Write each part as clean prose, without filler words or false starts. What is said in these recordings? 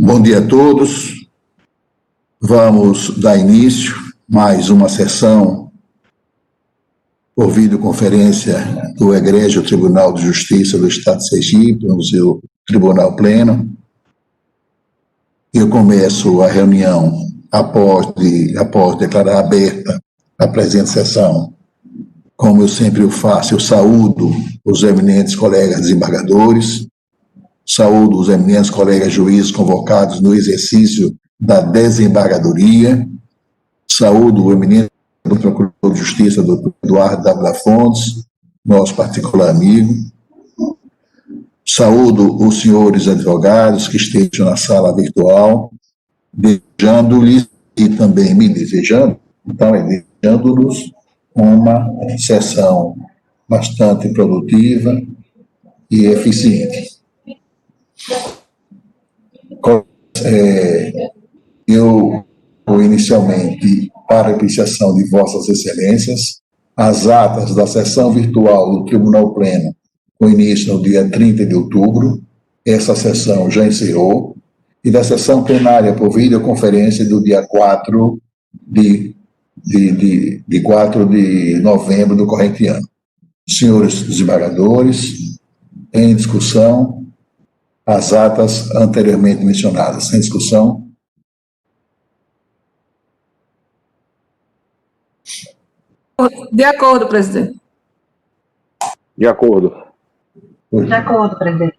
Bom dia a todos. Vamos dar início a mais uma sessão por videoconferência do Egrégio Tribunal de Justiça do Estado de Sergipe, no seu Tribunal Pleno. Eu começo a reunião após declarar aberta a presente sessão. Como eu sempre o faço, eu saúdo os eminentes colegas desembargadores, saúdo os eminentes colegas juízes convocados no exercício da desembargadoria, saúdo o eminente procurador de justiça, doutor Eduardo Dávila Fontes, nosso particular amigo, saúdo os senhores advogados que estejam na sala virtual, desejando-lhes e também me desejando, então desejando-nos uma sessão bastante produtiva e eficiente. Eu vou inicialmente, para apreciação de Vossas Excelências, as atas da sessão virtual do Tribunal Pleno, com início no dia 30 de outubro, essa sessão já encerrou, e da sessão plenária por videoconferência do dia 4 de novembro do corrente ano. Senhores desembargadores, em discussão, as atas anteriormente mencionadas. Sem discussão. De acordo, presidente. De acordo. De acordo, presidente.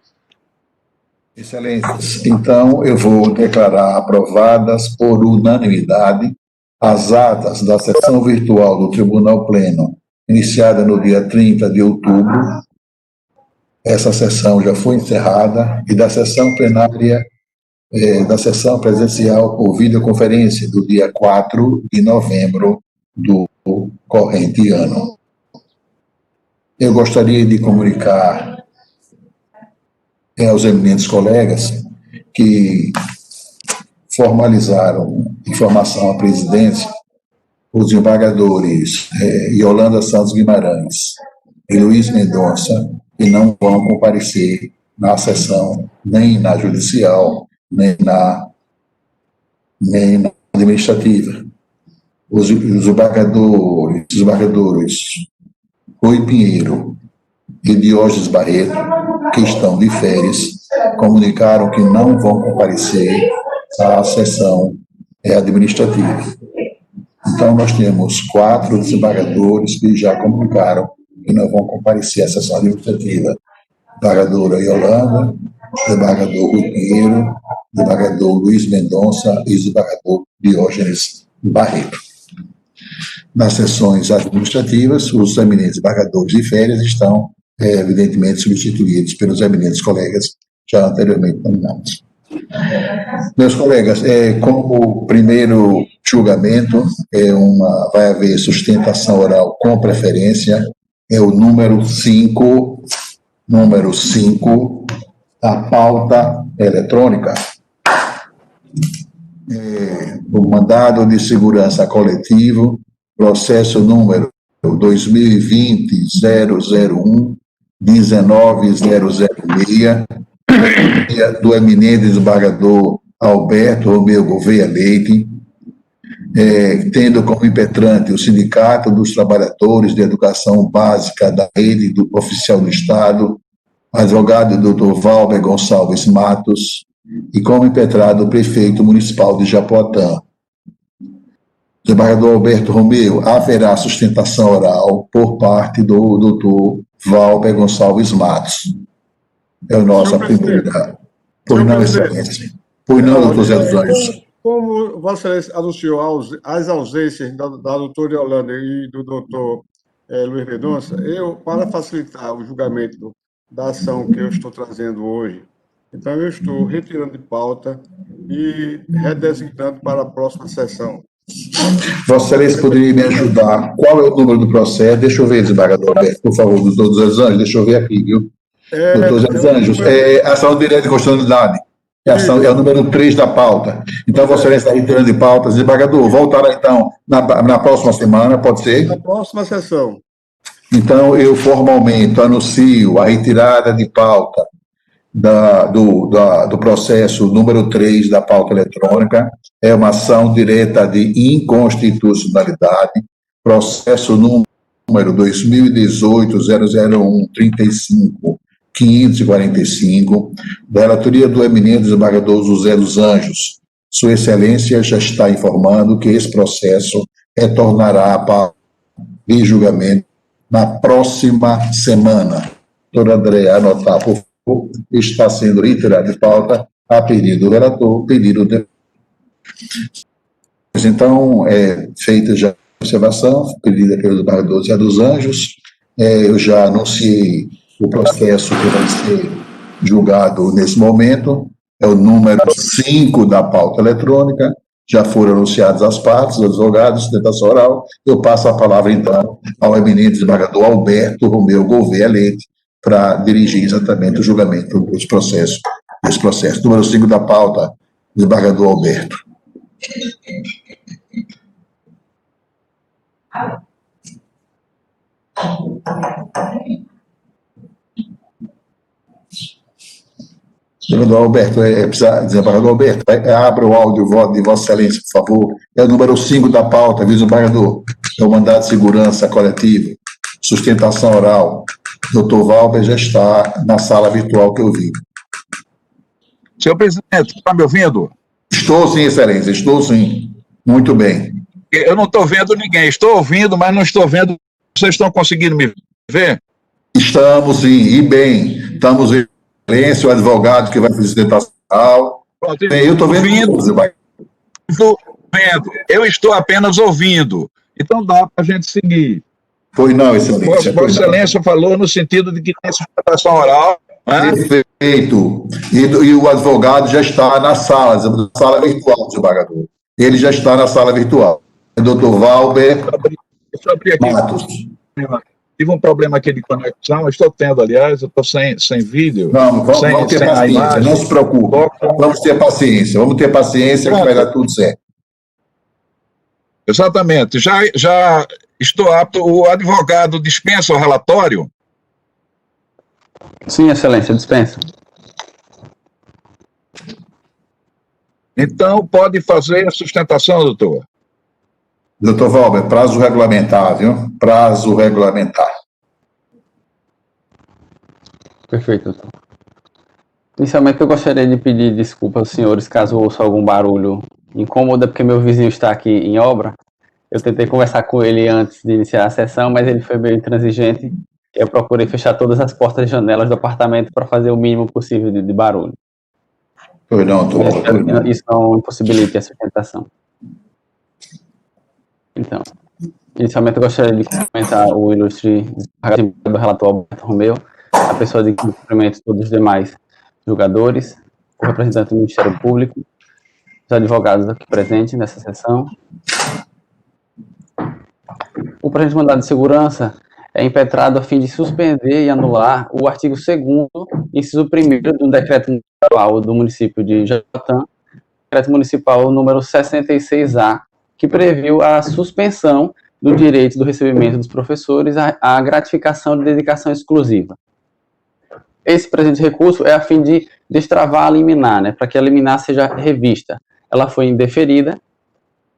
Excelências, então eu vou declarar aprovadas por unanimidade as atas da sessão virtual do Tribunal Pleno, iniciada no dia 30 de outubro. Essa sessão já foi encerrada, e da sessão plenária, da sessão presencial por videoconferência do dia 4 de novembro do corrente ano. Eu gostaria de comunicar aos eminentes colegas que formalizaram informação à presidência os desembargadores Yolanda Santos Guimarães e Luiz Mendonça, que não vão comparecer na sessão, nem na judicial, nem na administrativa. Os desembargadores Rui Pinheiro e Diógenes Barreto, que estão de férias, comunicaram que não vão comparecer à sessão administrativa. Então, nós temos 4 desembargadores que já comunicaram que não vão comparecer à sessão administrativa. Desembargadora Yolanda, desembargador Rui Pinheiro, desembargador Luiz Mendonça e desembargador Diógenes Barreto. Nas sessões administrativas, os eminentes desembargadores de férias estão, evidentemente, substituídos pelos eminentes colegas já anteriormente nominados. Meus colegas, como primeiro julgamento, vai haver sustentação oral com preferência, é o número 5, a pauta eletrônica. O mandado de segurança coletivo, processo número 2020-001-19006, do eminente desembargador Alberto Romeu Gouveia Leite, tendo como impetrante o Sindicato dos Trabalhadores de Educação Básica da Rede Oficial do Estado, advogado Dr. Valber Gonçalves Matos, e como impetrado o prefeito municipal de Japoatã. Desembargador Alberto Romeu, haverá sustentação oral por parte do Dr. Valber Gonçalves Matos. É o nosso primeiro. Pois não, Excelência. Pois não, doutor Zé dos Anjos. Como Vossa Excelência anunciou as ausências da doutora Yolanda e do doutor Luiz Mendonça, para facilitar o julgamento da ação que eu estou trazendo hoje, então eu estou retirando de pauta e redesignando para a próxima sessão. Vossa Excelência poderia me ajudar? Qual é o número do processo? Deixa eu ver, desembargador Alberto, por favor, doutor Zé dos Anjos, deixa eu ver aqui, viu? Doutor Zé dos Anjos, ação direta de constitucionalidade. É o número 3 da pauta. Então, Vossa Excelência está retirando de pautas. Desembargador, voltará então na próxima semana, pode ser? Na próxima sessão. Então, eu formalmente anuncio a retirada de pauta do processo número 3 da pauta eletrônica, é uma ação direta de inconstitucionalidade, processo número 2018-001-35-545, da relatoria do eminente desembargador José dos Anjos. Sua Excelência já está informando que esse processo retornará para de julgamento na próxima semana. Doutora Andréa, anotar, por favor, está sendo reiterado de pauta a pedido do relator, pedido de... Então, feita já a observação, pedida pelo desembargador José dos Anjos, eu já anunciei o processo que vai ser julgado nesse momento, é o número 5 da pauta eletrônica, já foram anunciadas as partes, os advogados, sustentação oral. Eu passo a palavra, então, ao eminente desembargador Alberto Romeu Gouveia Leite, para dirigir exatamente o julgamento desse processo. Número 5 da pauta, desembargador Alberto. Desembargador Alberto, desembargador Alberto, abra o áudio de Vossa Excelência, por favor. É o número 5 da pauta, desembargador. É o mandado de segurança coletivo, sustentação oral. Doutor Valber já está na sala virtual que eu vi. Senhor presidente, está me ouvindo? Estou sim, Excelência, estou sim. Muito bem. Eu não estou vendo ninguém. Estou ouvindo, mas não estou vendo. Vocês estão conseguindo me ver? Estamos sim, e bem. Estamos em silêncio, o advogado que vai fazer sustentação oral. Pronto, Eu estou vendo. Estou vendo. Eu estou apenas ouvindo. Então dá para a gente seguir. Pois não, Excelência. Vossa Excelência falou no sentido de que tem sustentação oral. Né? Perfeito. E o advogado já está na sala virtual, desembargador. Ele já está na sala virtual. Doutor Valber Matos. Tive um problema aqui de conexão, estou tendo, aliás, eu estou sem vídeo. Vamos ter paciência, não se preocupe. Vamos ter paciência que vai dar tudo certo. Exatamente. Já estou apto. O advogado dispensa o relatório? Sim, Excelência, dispensa. Então, pode fazer a sustentação, doutor. Doutor Valber, prazo regulamentar, viu? Prazo regulamentar. Perfeito, doutor. Inicialmente, eu gostaria de pedir desculpa aos senhores caso ouça algum barulho incômodo, porque meu vizinho está aqui em obra. Eu tentei conversar com ele antes de iniciar a sessão, mas ele foi meio intransigente. Eu procurei fechar todas as portas e janelas do apartamento para fazer o mínimo possível de barulho. Pois não, doutor. Isso não impossibilita a sustentação. Então, inicialmente eu gostaria de cumprimentar o ilustre do relator Alberto Romeu, a pessoa de cumprimento todos os demais julgadores, o representante do Ministério Público, os advogados aqui presentes nessa sessão. O presente mandado de segurança é impetrado a fim de suspender e anular o artigo 2º, inciso 1º do decreto municipal do município de Jaboatão, decreto municipal número 66A, que previu a suspensão do direito do recebimento dos professores à gratificação de dedicação exclusiva. Esse presente recurso é a fim de destravar a liminar, né, para que a liminar seja revista. Ela foi indeferida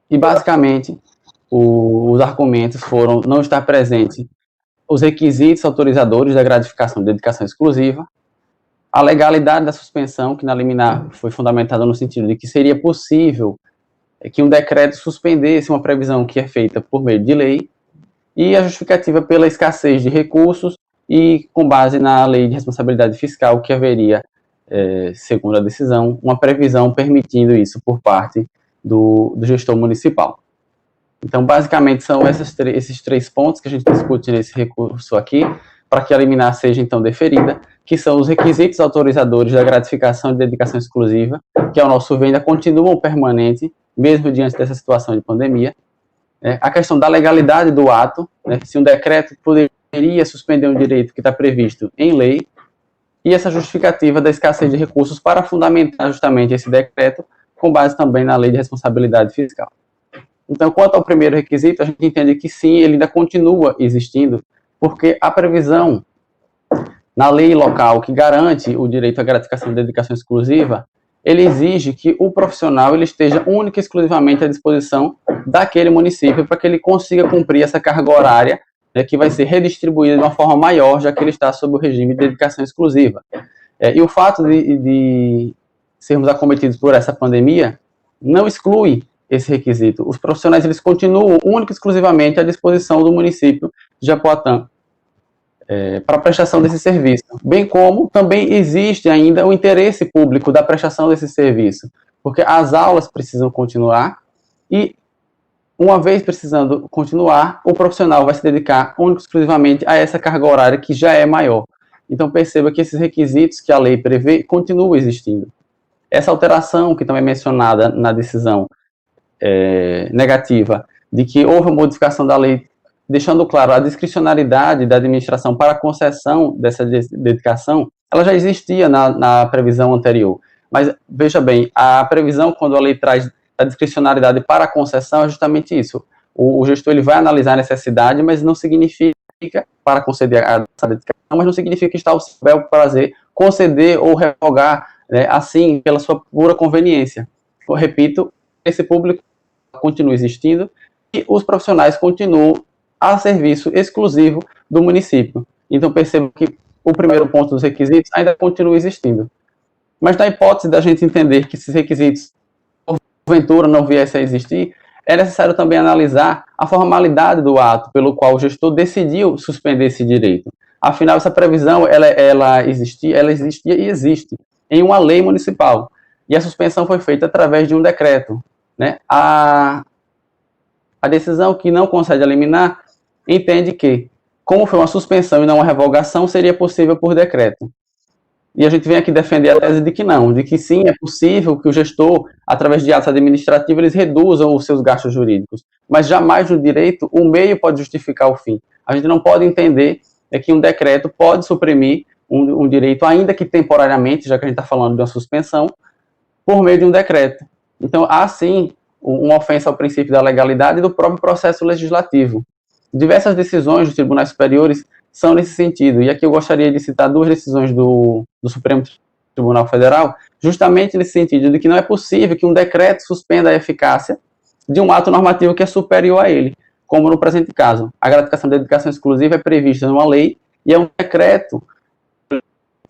e, basicamente, os argumentos foram não estar presente os requisitos autorizadores da gratificação de dedicação exclusiva, a legalidade da suspensão, que na liminar foi fundamentada no sentido de que seria possível que um decreto suspendesse uma previsão que é feita por meio de lei, e a justificativa pela escassez de recursos e com base na lei de responsabilidade fiscal que haveria, segundo a decisão, uma previsão permitindo isso por parte do gestor municipal. Então, basicamente, são esses três pontos que a gente discute nesse recurso aqui, para que a liminar seja, então, deferida, que são os requisitos autorizadores da gratificação de dedicação exclusiva, que, ao nosso ver, ainda continuam permanentes, mesmo diante dessa situação de pandemia. A questão da legalidade do ato, né, se um decreto poderia suspender um direito que está previsto em lei, e essa justificativa da escassez de recursos para fundamentar justamente esse decreto, com base também na lei de responsabilidade fiscal. Então, quanto ao primeiro requisito, a gente entende que sim, ele ainda continua existindo, porque a previsão na lei local que garante o direito à gratificação de dedicação exclusiva, ele exige que o profissional ele esteja única e exclusivamente à disposição daquele município para que ele consiga cumprir essa carga horária, né, que vai ser redistribuída de uma forma maior, já que ele está sob o regime de dedicação exclusiva. E o fato de sermos acometidos por essa pandemia não exclui esse requisito. Os profissionais eles continuam única e exclusivamente à disposição do município de Japoatã para a prestação desse serviço, bem como também existe ainda o interesse público da prestação desse serviço, porque as aulas precisam continuar e, uma vez precisando continuar, o profissional vai se dedicar única e exclusivamente a essa carga horária que já é maior. Então, perceba que esses requisitos que a lei prevê continuam existindo. Essa alteração, que também é mencionada na decisão negativa, de que houve uma modificação da lei, deixando claro a discricionariedade da administração para a concessão dessa dedicação, ela já existia na previsão anterior. Mas, veja bem, a previsão, quando a lei traz a discricionariedade para a concessão, é justamente isso. O gestor ele vai analisar a necessidade, mas não significa, para conceder essa dedicação, mas não significa que está ao seu bel prazer conceder ou revogar, né, assim, pela sua pura conveniência. Eu repito, esse público continua existindo e os profissionais continuam a serviço exclusivo do município. Então, percebo que o primeiro ponto dos requisitos ainda continua existindo. Mas, na hipótese da gente entender que esses requisitos, porventura, não viessem a existir, é necessário também analisar a formalidade do ato pelo qual o gestor decidiu suspender esse direito. Afinal, essa previsão, ela existia e existe em uma lei municipal. E a suspensão foi feita através de um decreto, né? A decisão que não concede a liminar entende que, como foi uma suspensão e não uma revogação, seria possível por decreto. E a gente vem aqui defender a tese de que não, de que sim, é possível que o gestor, através de atos administrativos, eles reduzam os seus gastos jurídicos. Mas jamais no direito o meio pode justificar o fim. A gente não pode entender que um decreto pode suprimir um direito, ainda que temporariamente, já que a gente está falando de uma suspensão, por meio de um decreto. Então, há sim uma ofensa ao princípio da legalidade e do próprio processo legislativo. Diversas decisões dos tribunais superiores são nesse sentido, e aqui eu gostaria de citar duas decisões do Supremo Tribunal Federal, justamente nesse sentido, de que não é possível que um decreto suspenda a eficácia de um ato normativo que é superior a ele, como no presente caso. A gratificação de dedicação exclusiva é prevista numa lei, e é um decreto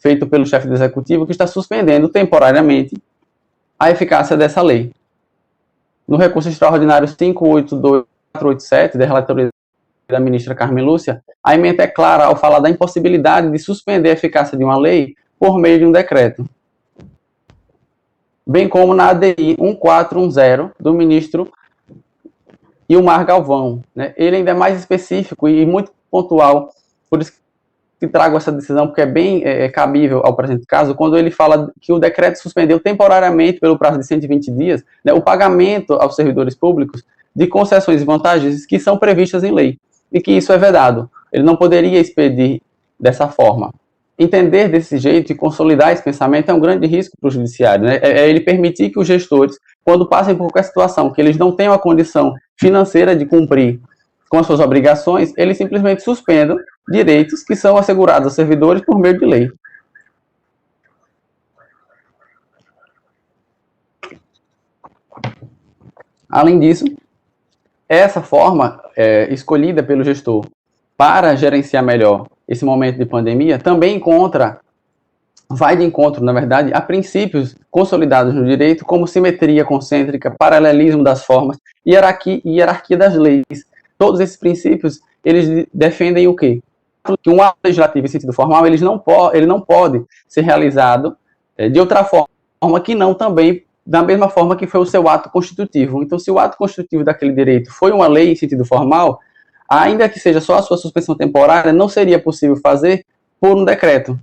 feito pelo chefe do executivo que está suspendendo temporariamente a eficácia dessa lei. No recurso extraordinário 582487, da relatoria da ministra Carmen Lúcia, a emenda é clara ao falar da impossibilidade de suspender a eficácia de uma lei por meio de um decreto. Bem como na ADI 1410 do ministro Ilmar Galvão, né? Ele ainda é mais específico e muito pontual, por isso que trago essa decisão, porque é bem cabível ao presente caso, quando ele fala que o decreto suspendeu temporariamente, pelo prazo de 120 dias, né, o pagamento aos servidores públicos de concessões e vantagens que são previstas em lei, e que isso é vedado. Ele não poderia expedir dessa forma. Entender desse jeito e consolidar esse pensamento é um grande risco para o judiciário, né? É ele permitir que os gestores, quando passem por qualquer situação, que eles não tenham a condição financeira de cumprir com as suas obrigações, eles simplesmente suspendam direitos que são assegurados aos servidores por meio de lei. Além disso, essa forma escolhida pelo gestor para gerenciar melhor esse momento de pandemia também vai de encontro, na verdade, a princípios consolidados no direito, como simetria concêntrica, paralelismo das formas, hierarquia das leis. Todos esses princípios, eles defendem o quê? Que um ato legislativo em sentido formal, ele não pode ser realizado de outra forma que não também da mesma forma que foi o seu ato constitutivo. Então, se o ato constitutivo daquele direito foi uma lei em sentido formal, ainda que seja só a sua suspensão temporária, não seria possível fazer por um decreto.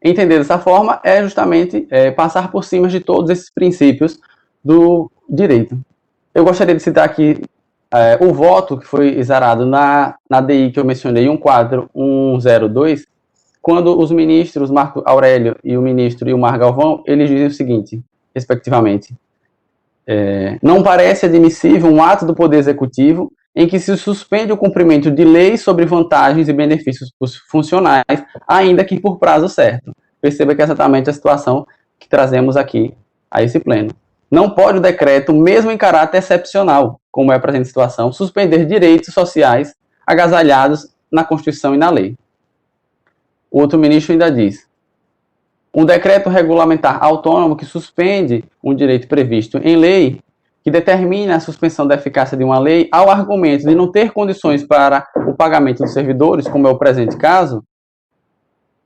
Entender dessa forma é justamente passar por cima de todos esses princípios do direito. Eu gostaria de citar aqui o voto que foi exarado na DI que eu mencionei, 14102, quando os ministros Marco Aurélio e o ministro Ilmar Galvão, eles dizem o seguinte, respectivamente: não parece admissível um ato do Poder Executivo em que se suspende o cumprimento de leis sobre vantagens e benefícios funcionais, ainda que por prazo certo. Perceba que é exatamente a situação que trazemos aqui a esse pleno. Não pode o decreto, mesmo em caráter excepcional, como é a presente situação, suspender direitos sociais agasalhados na Constituição e na lei. O outro ministro ainda diz: um decreto regulamentar autônomo que suspende um direito previsto em lei, que determina a suspensão da eficácia de uma lei ao argumento de não ter condições para o pagamento dos servidores, como é o presente caso,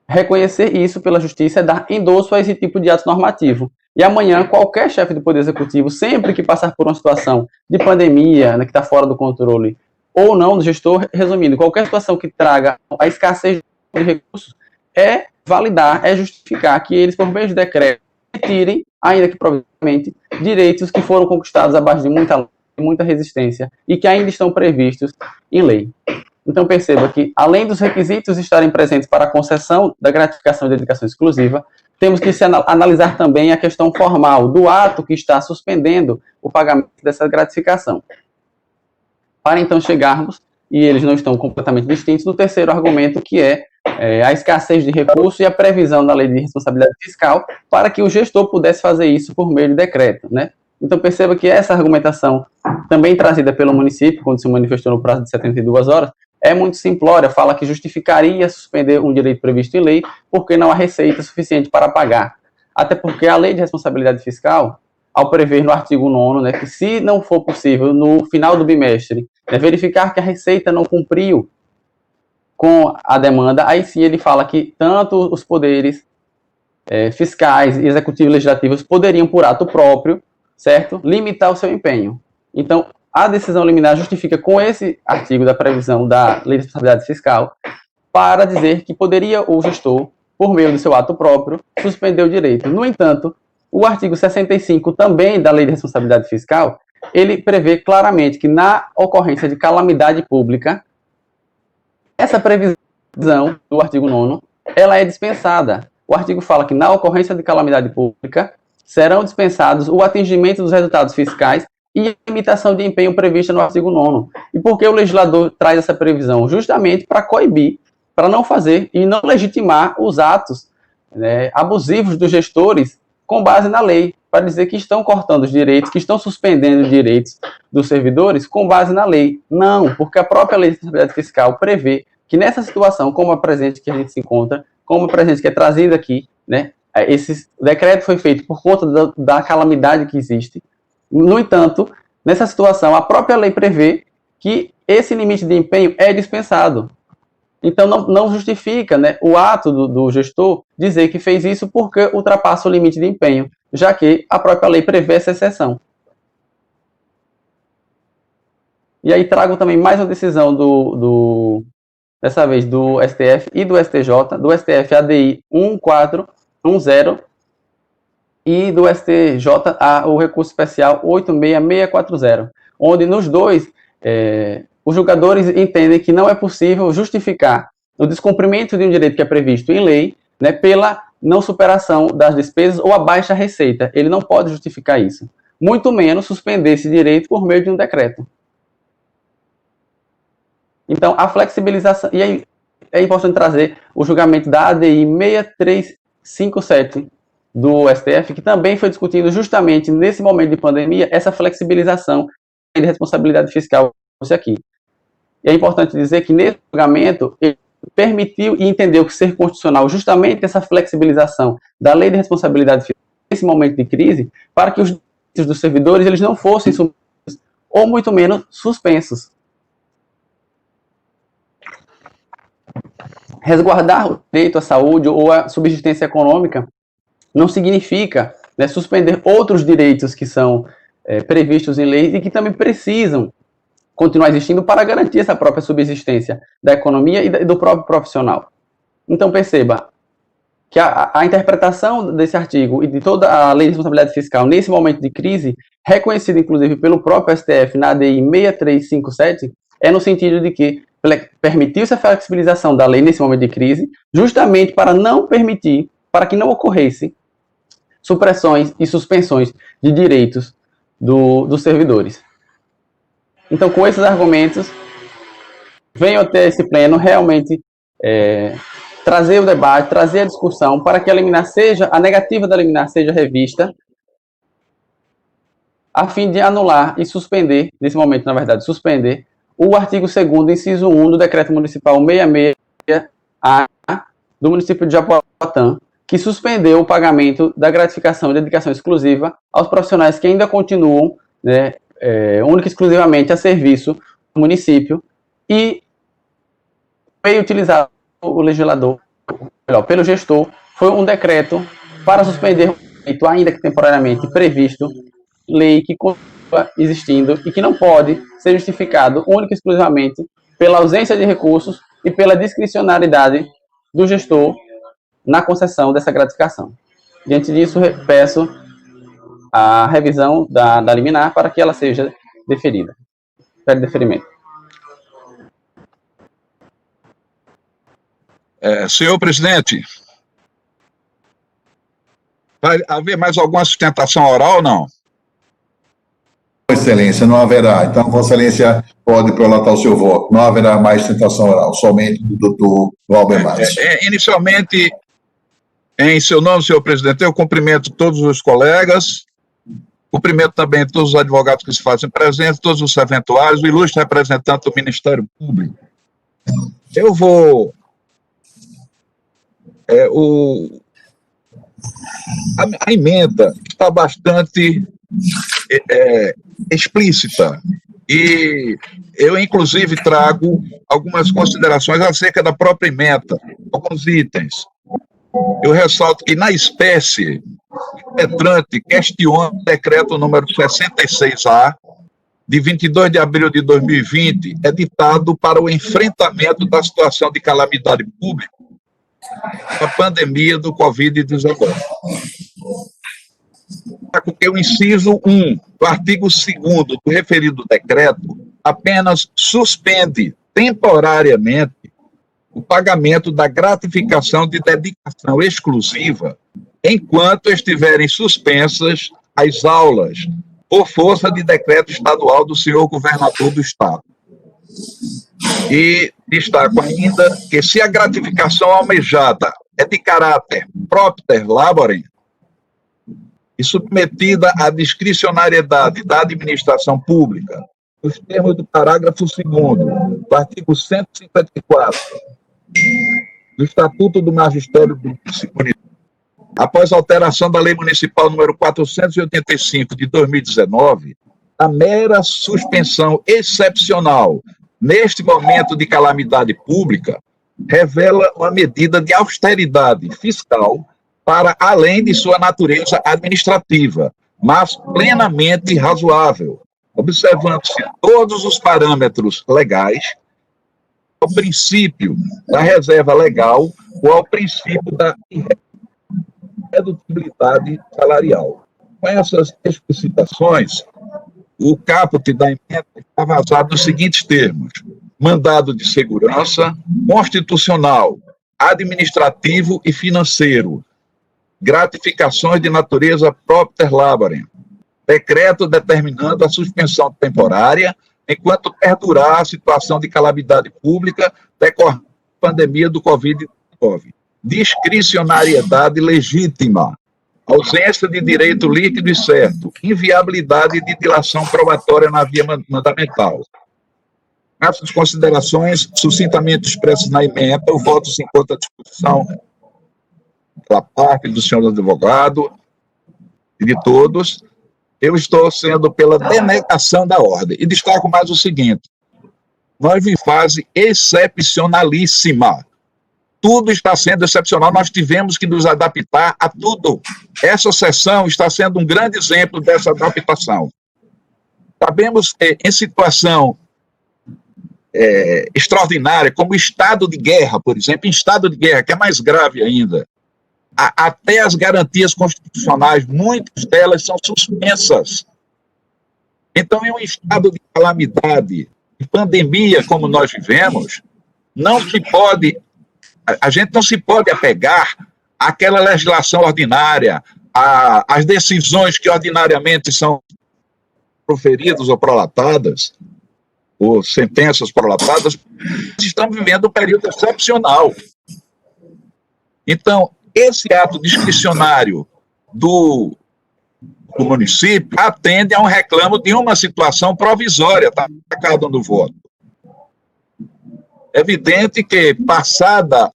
reconhecer isso pela justiça é dar endosso a esse tipo de ato normativo. E amanhã, qualquer chefe do Poder Executivo, sempre que passar por uma situação de pandemia, né, que está fora do controle, ou não, do gestor, resumindo, qualquer situação que traga a escassez de recursos, é validar, é justificar que eles, por meio de decreto, retirem, ainda que provavelmente, direitos que foram conquistados abaixo de muita resistência e que ainda estão previstos em lei. Então, perceba que, além dos requisitos estarem presentes para a concessão da gratificação de dedicação exclusiva, temos que analisar também a questão formal do ato que está suspendendo o pagamento dessa gratificação. Para então chegarmos, e eles não estão completamente distintos, no terceiro argumento, que é a escassez de recursos e a previsão da lei de responsabilidade fiscal para que o gestor pudesse fazer isso por meio de decreto, né? Então, perceba que essa argumentação, também trazida pelo município, quando se manifestou no prazo de 72 horas, é muito simplória, fala que justificaria suspender um direito previsto em lei porque não há receita suficiente para pagar. Até porque a lei de responsabilidade fiscal, ao prever no artigo 9º, né, que se não for possível, no final do bimestre, verificar que a receita não cumpriu com a demanda, aí sim ele fala que tanto os poderes fiscais, executivos e legislativos poderiam, por ato próprio, certo, limitar o seu empenho. Então, a decisão liminar justifica com esse artigo da previsão da Lei de Responsabilidade Fiscal para dizer que poderia o gestor, por meio do seu ato próprio, suspender o direito. No entanto, o artigo 65 também da Lei de Responsabilidade Fiscal, ele prevê claramente que na ocorrência de calamidade pública, essa previsão do artigo 9º, ela é dispensada. O artigo fala que na ocorrência de calamidade pública serão dispensados o atingimento dos resultados fiscais e a limitação de empenho prevista no artigo 9º. E por que o legislador traz essa previsão? Justamente para coibir, para não fazer e não legitimar os atos abusivos dos gestores com base na lei, para dizer que estão cortando os direitos, que estão suspendendo os direitos dos servidores com base na lei. Não, porque a própria Lei de Responsabilidade Fiscal prevê que nessa situação, como a presente que a gente se encontra, como a presente que é trazida aqui, né, esse decreto foi feito por conta da calamidade que existe. No entanto, nessa situação, a própria lei prevê que esse limite de empenho é dispensado. Então, não justifica, né, o ato do gestor dizer que fez isso porque ultrapassa o limite de empenho, já que a própria lei prevê essa exceção. E aí trago também mais uma decisão dessa vez do STF e do STJ, do STF ADI 1410 e do STJ o recurso especial 86640, onde nos dois os julgadores entendem que não é possível justificar o descumprimento de um direito que é previsto em lei, né, pela não superação das despesas ou a baixa receita. Ele não pode justificar isso. Muito menos suspender esse direito por meio de um decreto. Então, a flexibilização... E aí é importante trazer o julgamento da ADI 6357 do STF, que também foi discutindo justamente nesse momento de pandemia essa flexibilização de responsabilidade fiscal aqui. E é importante dizer que nesse julgamento ele permitiu e entendeu que ser constitucional justamente essa flexibilização da lei de responsabilidade fiscal nesse momento de crise, para que os direitos dos servidores eles não fossem sumidos ou muito menos suspensos. Resguardar o direito à saúde ou à subsistência econômica não significa, né, suspender outros direitos que são previstos em lei e que também precisam continuar existindo para garantir essa própria subsistência da economia e do próprio profissional. Então, perceba que a interpretação desse artigo e de toda a lei de responsabilidade fiscal nesse momento de crise, reconhecida inclusive pelo próprio STF na ADI 6357, é no sentido de que permitiu-se a flexibilização da lei nesse momento de crise, justamente para não permitir, para que não ocorresse supressões e suspensões de direitos dos servidores. Então, com esses argumentos, venho até esse pleno realmente trazer o debate, trazer a discussão para que a negativa da liminar seja revista, a fim de anular e suspender, nesse momento, na verdade, suspender o artigo 2º, inciso 1 do Decreto Municipal 66A do município de Japoatã, que suspendeu o pagamento da gratificação e dedicação exclusiva aos profissionais que ainda continuam, né, única e exclusivamente a serviço do município, e foi utilizado o legislador, pelo gestor, foi um decreto para suspender o direito, ainda que temporariamente previsto, lei que continua existindo e que não pode ser justificado única e exclusivamente pela ausência de recursos e pela discricionariedade do gestor na concessão dessa gratificação. Diante disso, peço a revisão da liminar para que ela seja deferida. Pede deferimento. Senhor presidente, vai haver mais alguma sustentação oral ou não? Excelência, não haverá. Então, Vossa Excelência pode prolatar o seu voto. Não haverá mais sustentação oral, somente do doutor Valber Márcio. Inicialmente, em seu nome, senhor presidente, eu cumprimento todos os colegas, cumprimento também todos os advogados que se fazem presentes, todos os serventuários, o ilustre representante do Ministério Público. Eu vou... A emenda está bastante explícita e eu, inclusive, trago algumas considerações acerca da própria emenda, alguns itens. Eu ressalto que, na espécie, o penetrante questiona o decreto número 66A, de 22 de abril de 2020, editado para o enfrentamento da situação de calamidade pública da pandemia do Covid-19. Porque o inciso 1 do artigo 2º do referido decreto apenas suspende temporariamente o pagamento da gratificação de dedicação exclusiva enquanto estiverem suspensas as aulas por força de decreto estadual do senhor governador do estado. E destaco ainda que, se a gratificação almejada é de caráter propter laborem e submetida à discricionariedade da administração pública, nos termos do parágrafo 2º do artigo 154 do Estatuto do Magistério Municipal, após alteração da Lei Municipal número 485 de 2019, a mera suspensão excepcional neste momento de calamidade pública revela uma medida de austeridade fiscal para além de sua natureza administrativa, mas plenamente razoável, observando-se todos os parâmetros legais, ao princípio da reserva legal ou ao princípio da redutibilidade salarial. Com essas explicitações, o caput da emenda está vazado nos seguintes termos: mandado de segurança, constitucional, administrativo e financeiro, gratificações de natureza propter laborem, decreto determinando a suspensão temporária enquanto perdurar a situação de calamidade pública decorrente da pandemia do Covid-19, discricionariedade legítima, ausência de direito líquido e certo, inviabilidade de dilação probatória na via mandamental. Essas considerações sucintamente expressas na emenda, o voto se encontra à disposição da parte do senhor advogado e de todos. Eu estou sendo pela denegação da ordem. E destaco mais o seguinte: nós em fase excepcionalíssima. Tudo está sendo excepcional, nós tivemos que nos adaptar a tudo. Essa sessão está sendo um grande exemplo dessa adaptação. Sabemos que, em situação extraordinária, como estado de guerra, por exemplo, em estado de guerra, que é mais grave ainda, até as garantias constitucionais, muitas delas são suspensas. Então, em um estado de calamidade, de pandemia como nós vivemos, a gente não se pode apegar àquela legislação ordinária, às decisões que ordinariamente são proferidas ou prolatadas, ou sentenças prolatadas, estamos vivendo um período excepcional. Então, esse ato discricionário do município atende a um reclamo de uma situação provisória, está marcado no voto. É evidente que, passada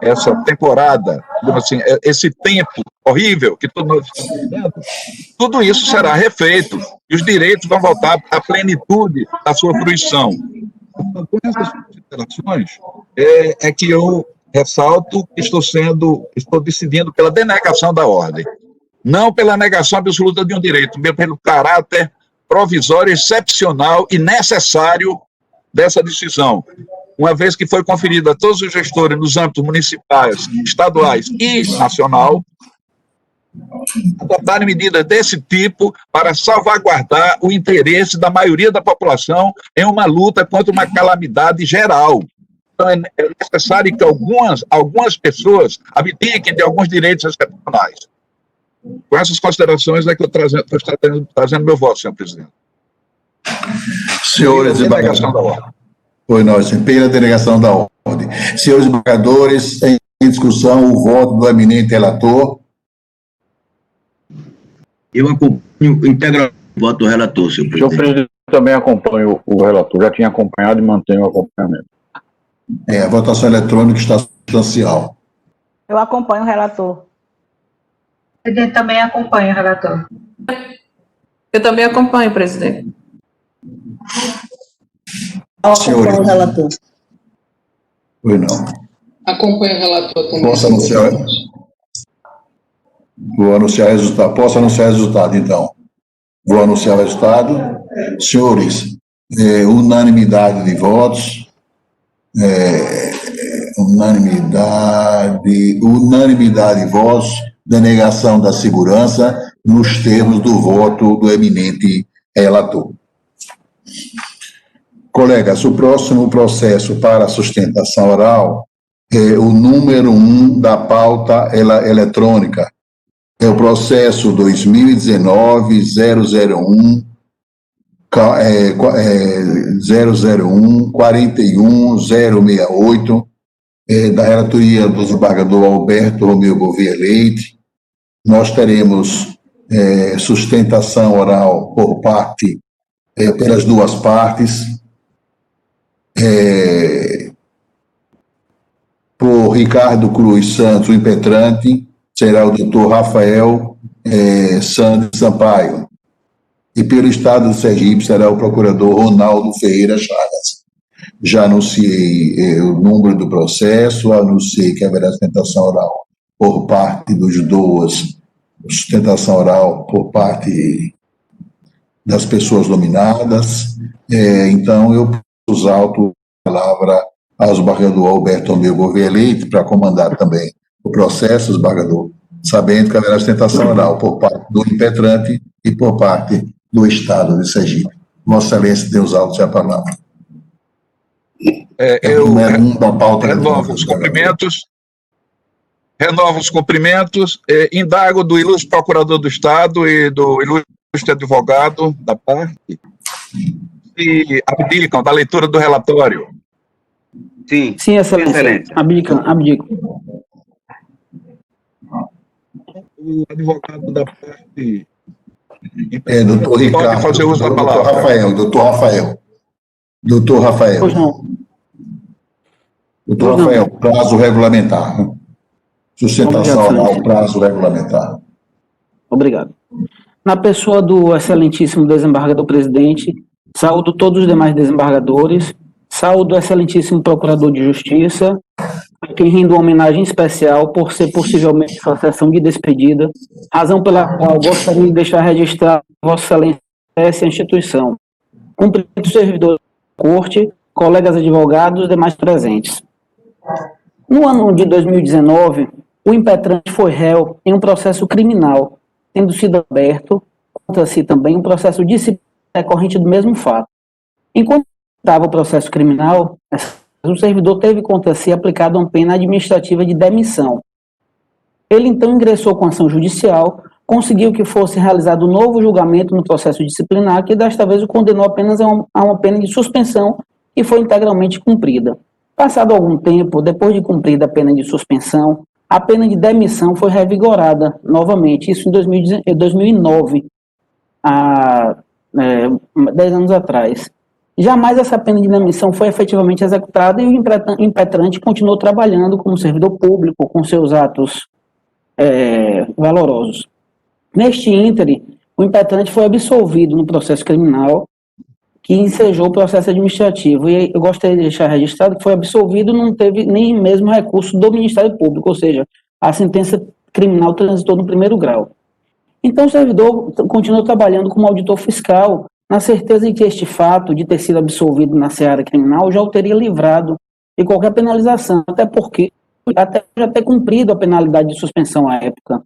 essa temporada, assim, esse tempo horrível que todos nós estamos vivendo, tudo isso será refeito e os direitos vão voltar à plenitude da sua fruição. Então, com essas considerações, é que eu ressalto que estou decidindo pela denegação da ordem, não pela negação absoluta de um direito, mas pelo caráter provisório, excepcional e necessário dessa decisão, uma vez que foi conferida a todos os gestores nos âmbitos municipais, estaduais e nacional, adotarem medidas desse tipo para salvaguardar o interesse da maioria da população em uma luta contra uma calamidade geral. Então, é necessário que algumas pessoas abdiquem de alguns direitos excepcionais. Com essas considerações é que eu estou trazendo meu voto, senhor presidente. Senhores desembargadores, foi nós, pela denegação da ordem. Senhores desembargadores, em discussão o voto do eminente relator. Eu acompanho integralmente o voto do relator, senhor presidente. Senhor presidente, também acompanho o relator, já tinha acompanhado e mantenho o acompanhamento. A votação eletrônica está substancial. Eu acompanho o relator. O presidente também acompanha o relator. Eu também acompanho, presidente. Senhores, Acompanho o relator. foi não. Acompanho o relator também. Posso anunciar? Vou anunciar o resultado. Posso anunciar o resultado, então? Vou anunciar o resultado. Senhores, unanimidade de votos. Unanimidade de votos, denegação da segurança, nos termos do voto do eminente relator. Colegas, o próximo processo para sustentação oral é o número 1 da pauta eletrônica. É o processo 2019-001 41068, da relatoria do desembargador Alberto Romeu Gouveia Leite. Nós teremos sustentação oral por parte, pelas duas partes, por Ricardo Cruz Santos, o impetrante, será o doutor Rafael Santos Sampaio. E pelo Estado do Sergipe será o procurador Ronaldo Ferreira Chagas. Já anunciei o número do processo, anunciei que haverá sustentação oral por parte dos dois, sustentação oral por parte das pessoas nominadas. Então, eu uso auto a palavra ao desembargador Alberto Romeu Gouveia Leite para comandar também o processo, desembargador, sabendo que haverá sustentação oral por parte do impetrante e por parte do Estado de Sergipe. Vossa Excelência, Deus alto, a palavra. Eu renovo os cumprimentos, indago do ilustre procurador do Estado e do ilustre advogado da parte, e abdicam da leitura do relatório. Sim, Sim, excelência. Abdicam. O advogado da parte... doutor Ricardo, pode fazer uso da palavra. Doutor Rafael. Pois não. Doutor Rafael, prazo regulamentar. Sustentação oral, prazo regulamentar. Obrigado. Na pessoa do excelentíssimo desembargador presidente, saúdo todos os demais desembargadores, saúdo o excelentíssimo procurador de justiça, a quem rendo uma homenagem especial por ser possivelmente sua sessão de despedida, razão pela qual gostaria de deixar registrado Vossa Excelência essa instituição. Cumprimento os servidores da Corte, colegas advogados e demais presentes. No ano de 2019, o impetrante foi réu em um processo criminal, tendo sido aberto contra si também um processo disciplinar decorrente do mesmo fato. Enquanto estava o processo criminal, o servidor teve contra si aplicado uma pena administrativa de demissão. Ele então ingressou com ação judicial conseguiu que fosse realizado um novo julgamento no processo disciplinar, que desta vez o condenou apenas a uma pena de suspensão que foi integralmente cumprida. Passado algum tempo, depois de cumprida a pena de suspensão, a pena de demissão foi revigorada novamente, isso em 2009, há 10 anos atrás. Jamais essa pena de demissão foi efetivamente executada e o impetrante continuou trabalhando como servidor público com seus atos valorosos. Neste ínterim, o impetrante foi absolvido no processo criminal que ensejou o processo administrativo, e eu gostaria de deixar registrado que foi absolvido, não teve nem mesmo recurso do Ministério Público, ou seja, a sentença criminal transitou no primeiro grau. Então o servidor continuou trabalhando como auditor fiscal, na certeza de que este fato de ter sido absolvido na seara criminal já o teria livrado de qualquer penalização, até porque até já ter cumprido a penalidade de suspensão à época.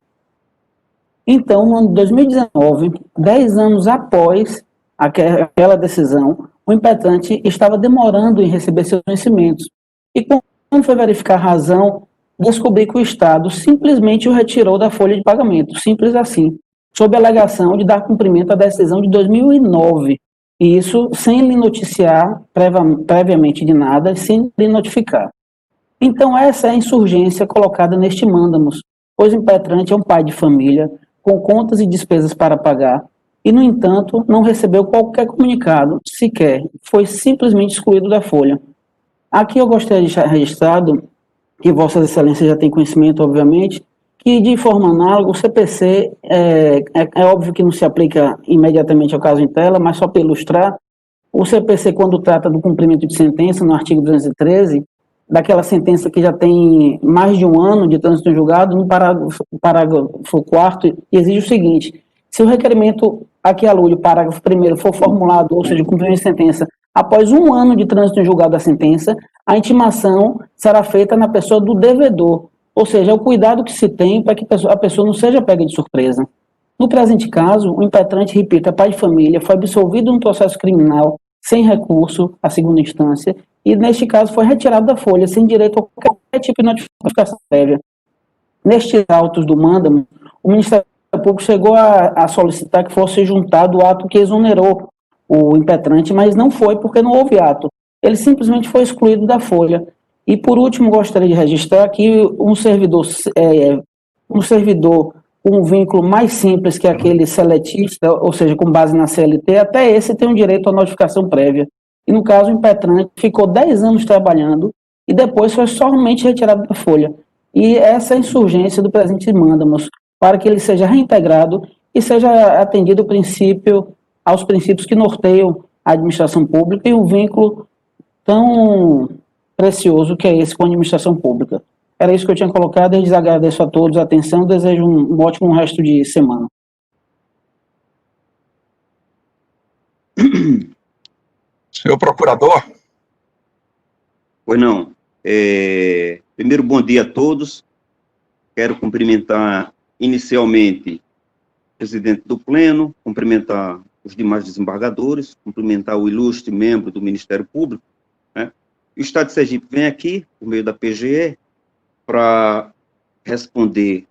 Então, no ano de 2019, 10 anos após aquela decisão, o impetrante estava demorando em receber seus vencimentos. E quando foi verificar a razão, descobri que o Estado simplesmente o retirou da folha de pagamento, simples assim, sob a alegação de dar cumprimento à decisão de 2009, e isso sem lhe noticiar previamente de nada, sem lhe notificar. Então, essa é a insurgência colocada neste mândamus, pois o impetrante é um pai de família, com contas e despesas para pagar, e, no entanto, não recebeu qualquer comunicado, sequer, foi simplesmente excluído da folha. Aqui eu gostaria de deixar registrado, que Vossas Excelências já têm conhecimento, obviamente, que, de forma análoga, o CPC, é óbvio que não se aplica imediatamente ao caso em tela, mas só para ilustrar, o CPC, quando trata do cumprimento de sentença, no artigo 213, daquela sentença que já tem mais de um ano de trânsito em julgado, no parágrafo 4º, exige o seguinte: se o requerimento a que alude o parágrafo 1º for formulado, ou seja, o cumprimento de sentença, após um ano de trânsito em julgado da sentença, a intimação será feita na pessoa do devedor, ou seja, é o cuidado que se tem para que a pessoa não seja pega de surpresa. No presente caso, o impetrante, repito, é pai de família, foi absolvido no processo criminal, sem recurso à segunda instância, e neste caso foi retirado da folha, sem direito a qualquer tipo de notificação prévia. Nestes autos do mândamo, o Ministério Público chegou a solicitar que fosse juntado o ato que exonerou o impetrante, mas não foi porque não houve ato. Ele simplesmente foi excluído da folha. E, por último, gostaria de registrar que um servidor com um vínculo mais simples que aquele seletista, ou seja, com base na CLT, até esse tem um direito à notificação prévia. E, no caso, o impetrante ficou 10 anos trabalhando e depois foi somente retirado da folha. E essa é a insurgência do presente mândamos, para que ele seja reintegrado e seja atendido aos princípios que norteiam a administração pública e um vínculo tão precioso que é esse com a administração pública. Era isso que eu tinha colocado, e agradeço a todos a atenção, desejo um ótimo resto de semana. Senhor procurador. Pois não. Primeiro, bom dia a todos. Quero cumprimentar inicialmente o presidente do Pleno, cumprimentar os demais desembargadores, cumprimentar o ilustre membro do Ministério Público, né? O Estado de Sergipe vem aqui, por meio da PGE, para responder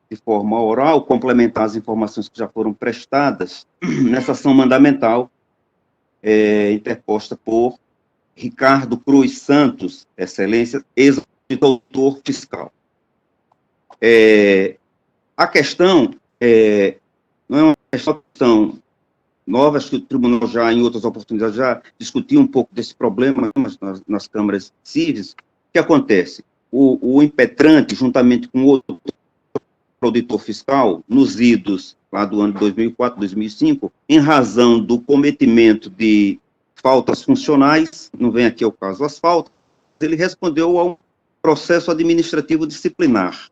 de forma oral, complementar as informações que já foram prestadas nessa ação mandamental interposta por Ricardo Cruz Santos, Excelência, ex-auditor fiscal. A questão não é uma questão nova, acho que o tribunal já, em outras oportunidades, já discutiu um pouco desse problema nas câmaras cíveis. O que acontece? O impetrante, juntamente com outro auditor fiscal, nos idos lá do ano 2004, 2005, em razão do cometimento de faltas funcionais, não vem aqui ao caso as faltas, ele respondeu a um processo administrativo disciplinar.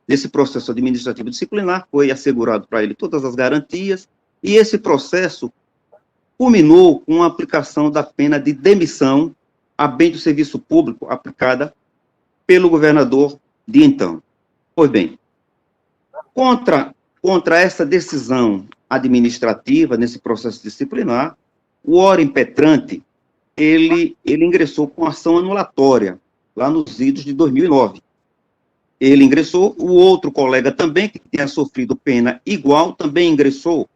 Nesse processo administrativo disciplinar, foi assegurado para ele todas as garantias, e esse processo culminou com a aplicação da pena de demissão a bem do serviço público aplicada pelo governador de então. Pois bem, contra essa decisão administrativa, nesse processo disciplinar, o ora impetrante, ele ingressou com ação anulatória, lá nos idos de 2009. ele ingressou, o outro colega também, que tinha sofrido pena igual, também ingressou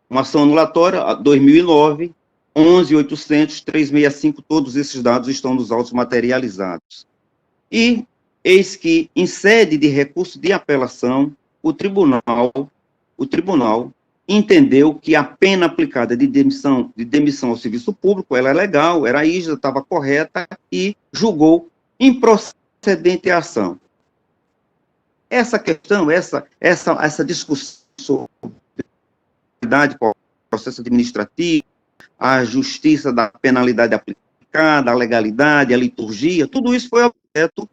uma ação anulatória, 2009, 11.800.365, todos esses dados estão nos autos materializados. E eis que, em sede de recurso de apelação, o tribunal entendeu que a pena aplicada de demissão ao serviço público, ela é legal, era rígida, estava correta, e julgou improcedente a ação. Essa questão, essa discussão sobre o processo administrativo, a justiça da penalidade aplicada, a legalidade, a liturgia, tudo isso foi objeto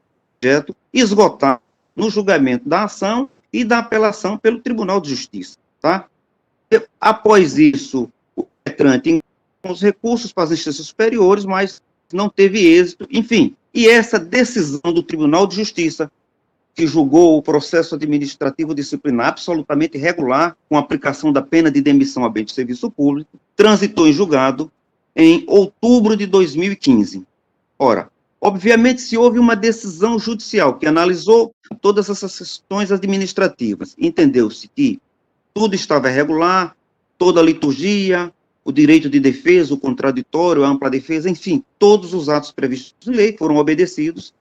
esgotado no julgamento da ação e da apelação pelo Tribunal de Justiça, tá? Após isso, o Petrante enviou os recursos para as instâncias superiores, mas não teve êxito, enfim. E essa decisão do Tribunal de Justiça, que julgou o processo administrativo disciplinar absolutamente irregular, com a aplicação da pena de demissão a bem de serviço público, transitou em julgado em outubro de 2015. Ora, obviamente, se houve uma decisão judicial que analisou todas essas questões administrativas, entendeu-se que tudo estava irregular, toda a liturgia, o direito de defesa, o contraditório, a ampla defesa, enfim, todos os atos previstos em lei foram obedecidos.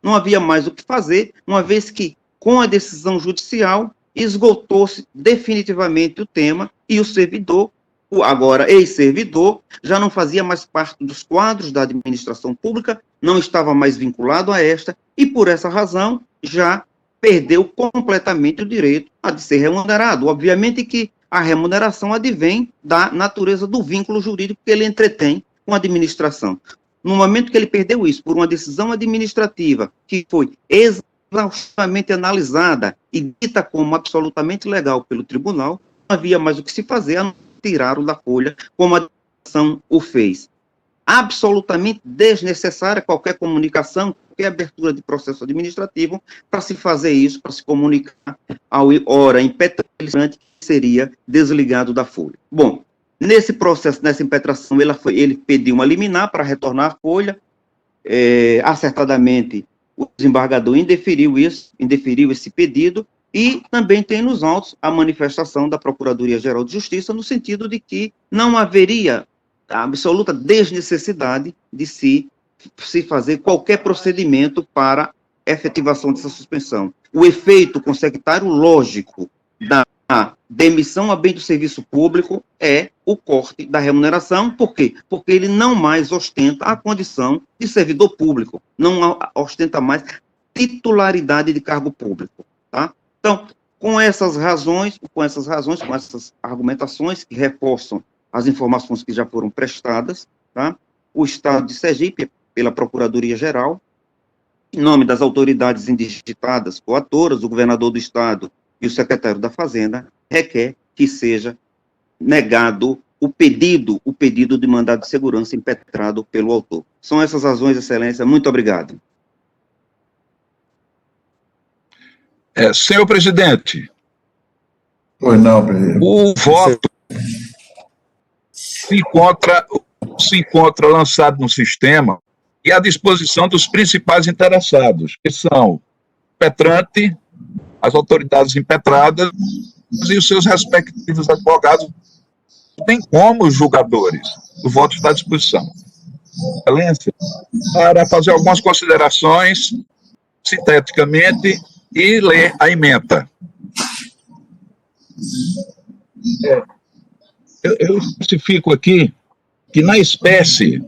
Não havia mais o que fazer, uma vez que, com a decisão judicial, esgotou-se definitivamente o tema e o servidor, o agora ex-servidor, já não fazia mais parte dos quadros da administração pública, não estava mais vinculado a esta, e por essa razão já perdeu completamente o direito de ser remunerado. Obviamente que a remuneração advém da natureza do vínculo jurídico que ele entretém com a administração. No momento que ele perdeu isso por uma decisão administrativa que foi exaustivamente analisada e dita como absolutamente legal pelo tribunal, não havia mais o que se fazer a não tirá-lo da folha, como a administração o fez. Absolutamente desnecessária qualquer comunicação, qualquer abertura de processo administrativo para se fazer isso, para se comunicar ao hora impetrante que seria desligado da folha. Bom, nesse processo, nessa impetração, ele pediu uma liminar para retornar à folha, acertadamente o desembargador indeferiu esse pedido, e também tem nos autos a manifestação da Procuradoria-Geral de Justiça, no sentido de que não haveria a absoluta desnecessidade de se fazer qualquer procedimento para efetivação dessa suspensão. O efeito consecutário lógico da demissão a bem do serviço público é o corte da remuneração. Por quê? Porque ele não mais ostenta a condição de servidor público, não ostenta mais titularidade de cargo público, tá? Então, com essas argumentações que reforçam as informações que já foram prestadas, tá? O Estado de Sergipe, pela Procuradoria-Geral, em nome das autoridades indigitadas coautoras, o governador do Estado e o secretário da Fazenda, requer que seja negado o pedido de mandado de segurança impetrado pelo autor. São essas razões, Excelência. Muito obrigado. Senhor presidente. Pois não, presidente. O voto se encontra lançado no sistema e à disposição dos principais interessados, que são Petrante, as autoridades impetradas e os seus respectivos advogados, bem como os julgadores. O voto está à disposição. Excelência, para fazer algumas considerações, sinteticamente, e ler a ementa. Eu especifico aqui que na espécie,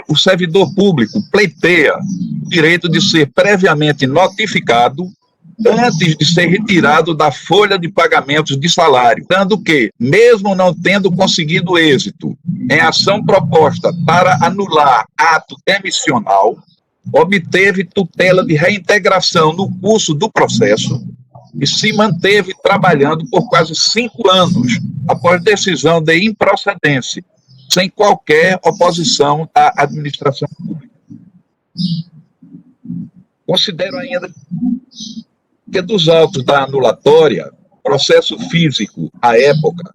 o servidor público pleiteia o direito de ser previamente notificado antes de ser retirado da folha de pagamentos de salário, dando que, mesmo não tendo conseguido êxito em ação proposta para anular ato demissional, obteve tutela de reintegração no curso do processo e se manteve trabalhando por quase 5 anos após decisão de improcedência, sem qualquer oposição à administração pública. Considero ainda que dos autos da anulatória, processo físico à época,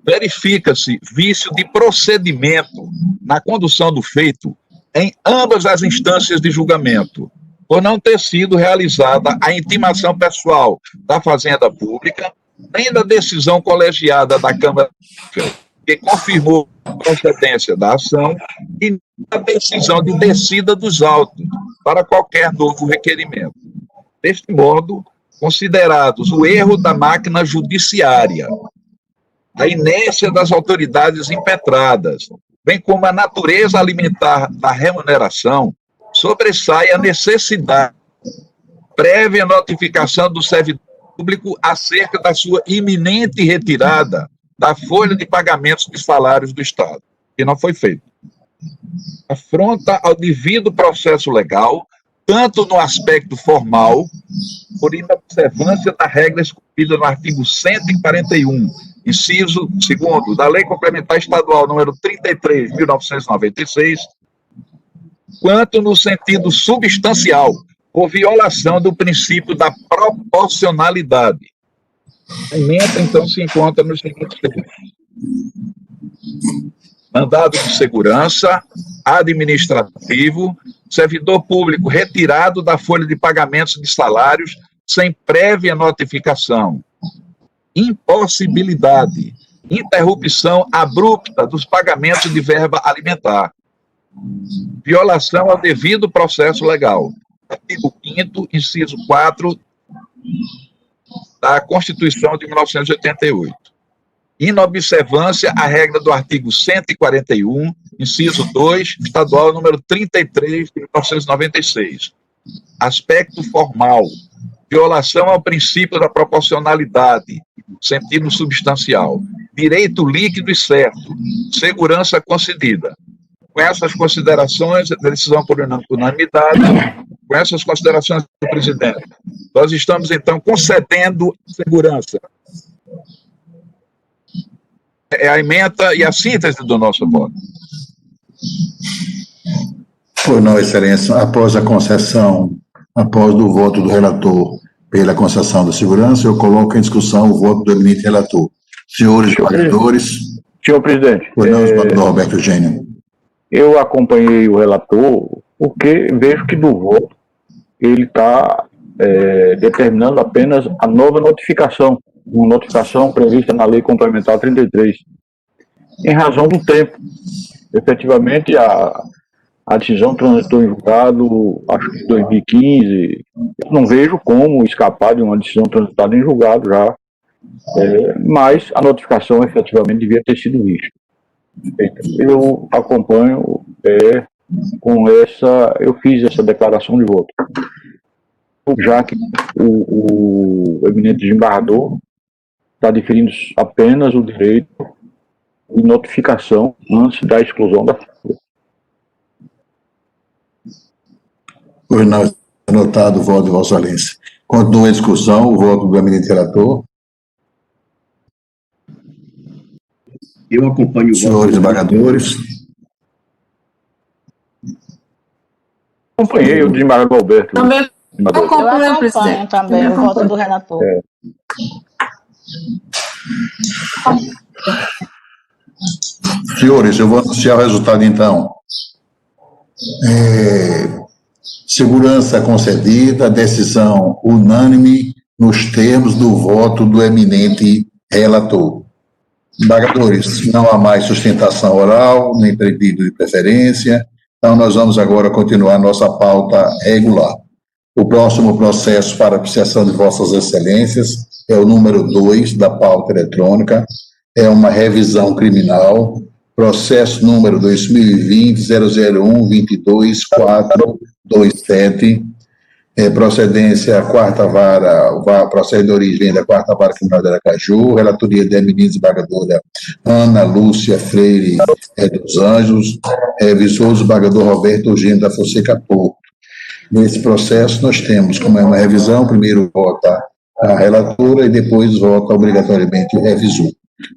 verifica-se vício de procedimento na condução do feito em ambas as instâncias de julgamento, por não ter sido realizada a intimação pessoal da Fazenda Pública, nem da decisão colegiada da Câmara, que confirmou a procedência da ação, e nem da decisão de descida dos autos para qualquer novo requerimento. Deste modo, considerados o erro da máquina judiciária, a inércia das autoridades impetradas, bem como a natureza alimentar da remuneração, sobressai a necessidade de prévia notificação do servidor público acerca da sua iminente retirada da folha de pagamentos de salários do Estado, que não foi feito. Afronta ao devido processo legal, tanto no aspecto formal, por inobservância da regra escolhida no artigo 141, inciso 2º, da Lei Complementar Estadual número 33, de 1996, quanto no sentido substancial, por violação do princípio da proporcionalidade. A emenda, então, se encontra nos seguintes termos: mandado de segurança administrativo, servidor público retirado da folha de pagamentos de salários sem prévia notificação, impossibilidade, interrupção abrupta dos pagamentos de verba alimentar, violação ao devido processo legal, artigo 5º, inciso 4 da Constituição de 1988. Inobservância à regra do artigo 141, inciso 2, estadual número 33 de 1996. Aspecto formal, violação ao princípio da proporcionalidade, sentido substancial, direito líquido e certo, segurança concedida. Com essas considerações, decisão por unanimidade, com essas considerações do presidente, nós estamos, então, concedendo segurança. É a ementa e a síntese do nosso voto. Pois não, Excelência, após a concessão, após o voto do relator pela concessão da segurança, eu coloco em discussão o voto do eminente relator. Senhores debatedores. Senhor presidente. Pois não, debatedor Roberto Eugênio. Eu acompanhei o relator porque vejo que do voto ele está determinando apenas a nova notificação, uma notificação prevista na Lei Complementar 33, em razão do tempo. Efetivamente, a decisão transitou em julgado, acho que em 2015, eu não vejo como escapar de uma decisão transitada em julgado já, mas a notificação efetivamente devia ter sido vista. Eu acompanho com essa, eu fiz essa declaração de voto, já que o eminente desembargador está deferindo apenas o direito de notificação antes da exclusão da folha. Pois não, anotado o voto de Vossa Excelência. Continua a discussão, o voto do eminente relator. Eu acompanho o voto. Senhores desembargadores. Acompanhei o desembargador Alberto. Também Eu acompanho também o voto do relator. Senhores, eu vou anunciar o resultado, então. Segurança concedida, decisão unânime nos termos do voto do eminente relator. Desembargadores, não há mais sustentação oral, nem pedido de preferência, então nós vamos agora continuar nossa pauta regular. O próximo processo para apreciação de Vossas Excelências é o número 2 da pauta eletrônica, é uma revisão criminal, processo número 2020-001-22427, procedência quarta vara, processo de origem da quarta vara criminal de Aracaju, relatoria da eminente desembargadora Ana Lúcia Freire dos Anjos, revisor desembargador Roberto Eugênio da Fonseca Porto. Nesse processo nós temos, como é uma revisão, primeiro vota a relatora e depois vota obrigatoriamente o revisor.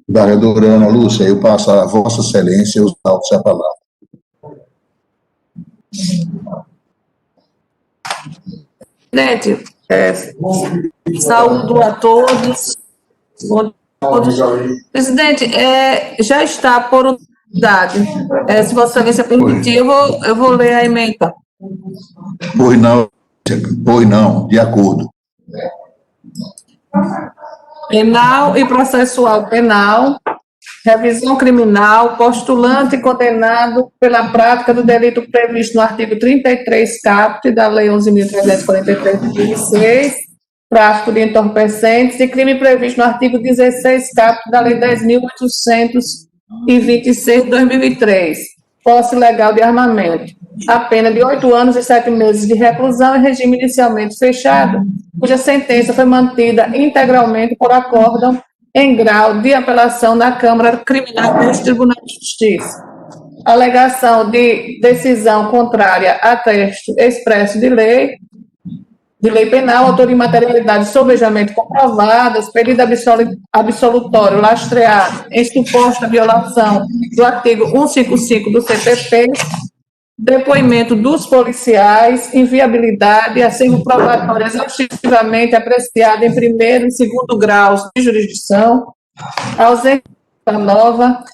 Desembargadora Ana Lúcia, eu passo a Vossa Excelência os autos a palavra. Presidente, saúdo a todos. Presidente, já está por unidade. Se Vossa Excelência permitir, eu vou ler a emenda. Pois não, Pois não, de acordo. Penal e processual penal, revisão criminal, postulante condenado pela prática do delito previsto no artigo 33 caput da Lei 11.343 de 2006, tráfico de entorpecentes, e crime previsto no artigo 16 caput da Lei 10.826 de 2003, posse legal de armamento. A pena de 8 anos e 7 meses de reclusão em regime inicialmente fechado, cuja sentença foi mantida integralmente por acórdão em grau de apelação na Câmara Criminal do Tribunal de Justiça. Alegação de decisão contrária a texto expresso de lei penal, autor e materialidade sobejamente comprovadas, pedido absolutório lastreado em suposta violação do artigo 155 do CPP, depoimento dos policiais, inviabilidade, acervo probatório exaustivamente apreciado em primeiro e segundo graus de jurisdição, ausência nova,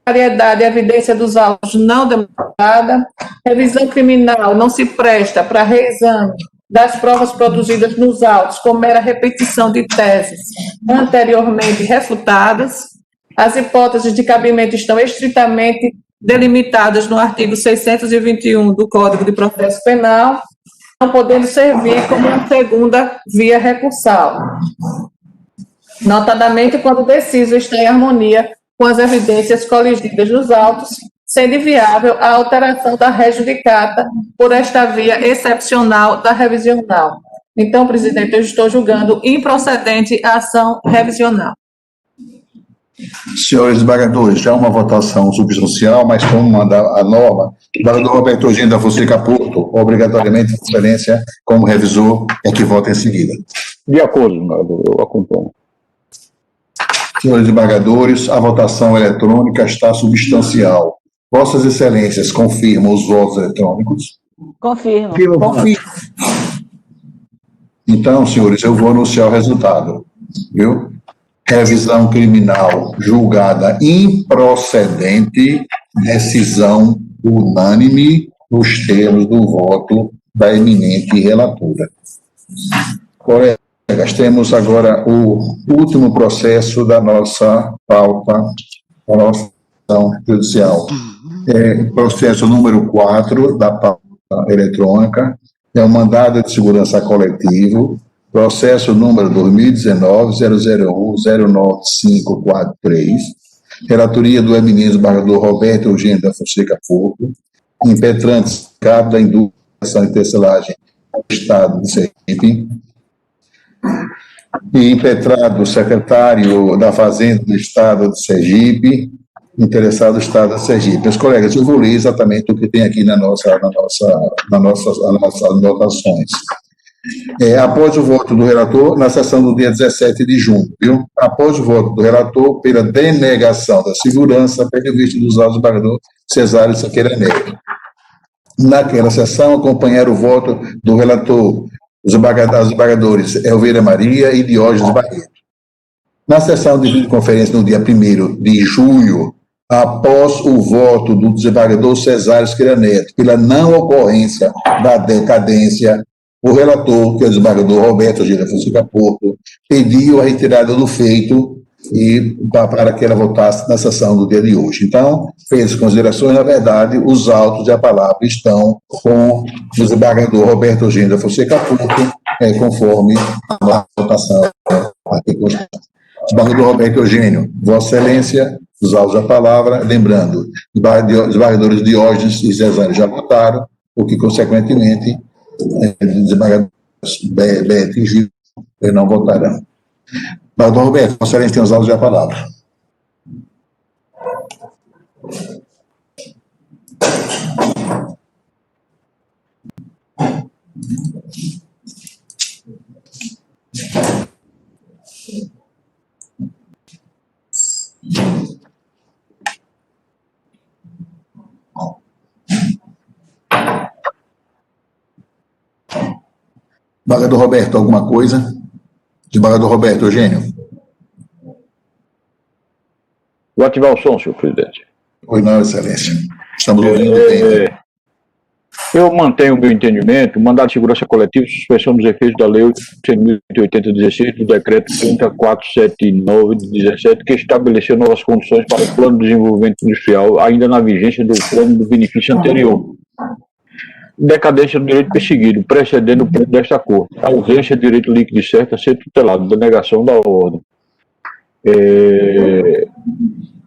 variedade e evidência dos autos não demonstrada, revisão criminal não se presta para reexame das provas produzidas nos autos com mera repetição de teses anteriormente refutadas, as hipóteses de cabimento estão estritamente delimitadas no artigo 621 do Código de Processo Penal, não podendo servir como uma segunda via recursal, notadamente quando o deciso está em harmonia com as evidências coligidas nos autos, sendo viável a alteração da res judicata por esta via excepcional da revisional. Então, presidente, eu estou julgando improcedente a ação revisional. Senhores desembargadores, já uma votação substancial, mas como manda a norma, o desembargador Roberto Eugênio da Fonseca Porto, obrigatoriamente, excelência, como revisor, é que vota em seguida. De acordo, eu acompanho. Senhores desembargadores, a votação eletrônica está substancial. Vossas excelências confirmam os votos eletrônicos? Confirmo. Confirmo. Então, senhores, eu vou anunciar o resultado, viu? Revisão criminal julgada improcedente, decisão unânime nos termos do voto da eminente relatora. Colegas, temos agora o último processo da nossa pauta, da nossa ação judicial. Processo número 4 da pauta eletrônica, é o mandado de segurança coletivo, processo número 2019-001-09543, relatoria do eminente desembargador Roberto Eugênio da Fonseca Porto, impetrantes cabo da indústria e tecelagem do Estado de Sergipe, e impetrado secretário da Fazenda do Estado de Sergipe, interessado do Estado de Sergipe. Meus colegas, eu vou ler exatamente o que tem aqui nas nossas anotações. Após o voto do relator, na sessão do dia 17 de junho, viu? Após o voto do relator, pela denegação da segurança, previsto dos autos do desembargador Cesário Siqueira Neto. Naquela sessão, acompanharam o voto do relator, os desembargadores Elvira Maria e Diógenes Barreto. Na sessão de videoconferência, no dia 1º de julho, após o voto do desembargador Cesário Siqueira Neto, pela não ocorrência da decadência, o relator, que é o desembargador Roberto Eugênio da Fonseca Porto, pediu a retirada do feito e para que ela votasse na sessão do dia de hoje. Então, fez considerações, na verdade, os autos e a palavra estão com o desembargador Roberto Eugênio da Fonseca Porto, conforme a votação aqui constante. Desembargador Roberto Eugênio, Vossa Excelência, os autos da palavra, lembrando, os desembargadores Diógenes e Cesário já votaram, o que, consequentemente, desembargadores Beto e Gil não votarão. Desembargador Roberto, Vossa Excelência tem os autos da palavra. Desembargador Roberto, alguma coisa? Desembargador Roberto Eugênio. Vou ativar o som, senhor presidente. Pois não, Excelência. Estamos ouvindo bem. Eu mantenho o meu entendimento, mandado de segurança coletiva, suspensão dos efeitos da Lei 8.880/16, do Decreto 30479 de 17, que estabeleceu novas condições para o Plano de Desenvolvimento Industrial, ainda na vigência do plano do benefício anterior. Decadência do direito perseguido, precedendo o plano desta Corte. Ausência de direito líquido e certo a ser tutelado, denegação da ordem.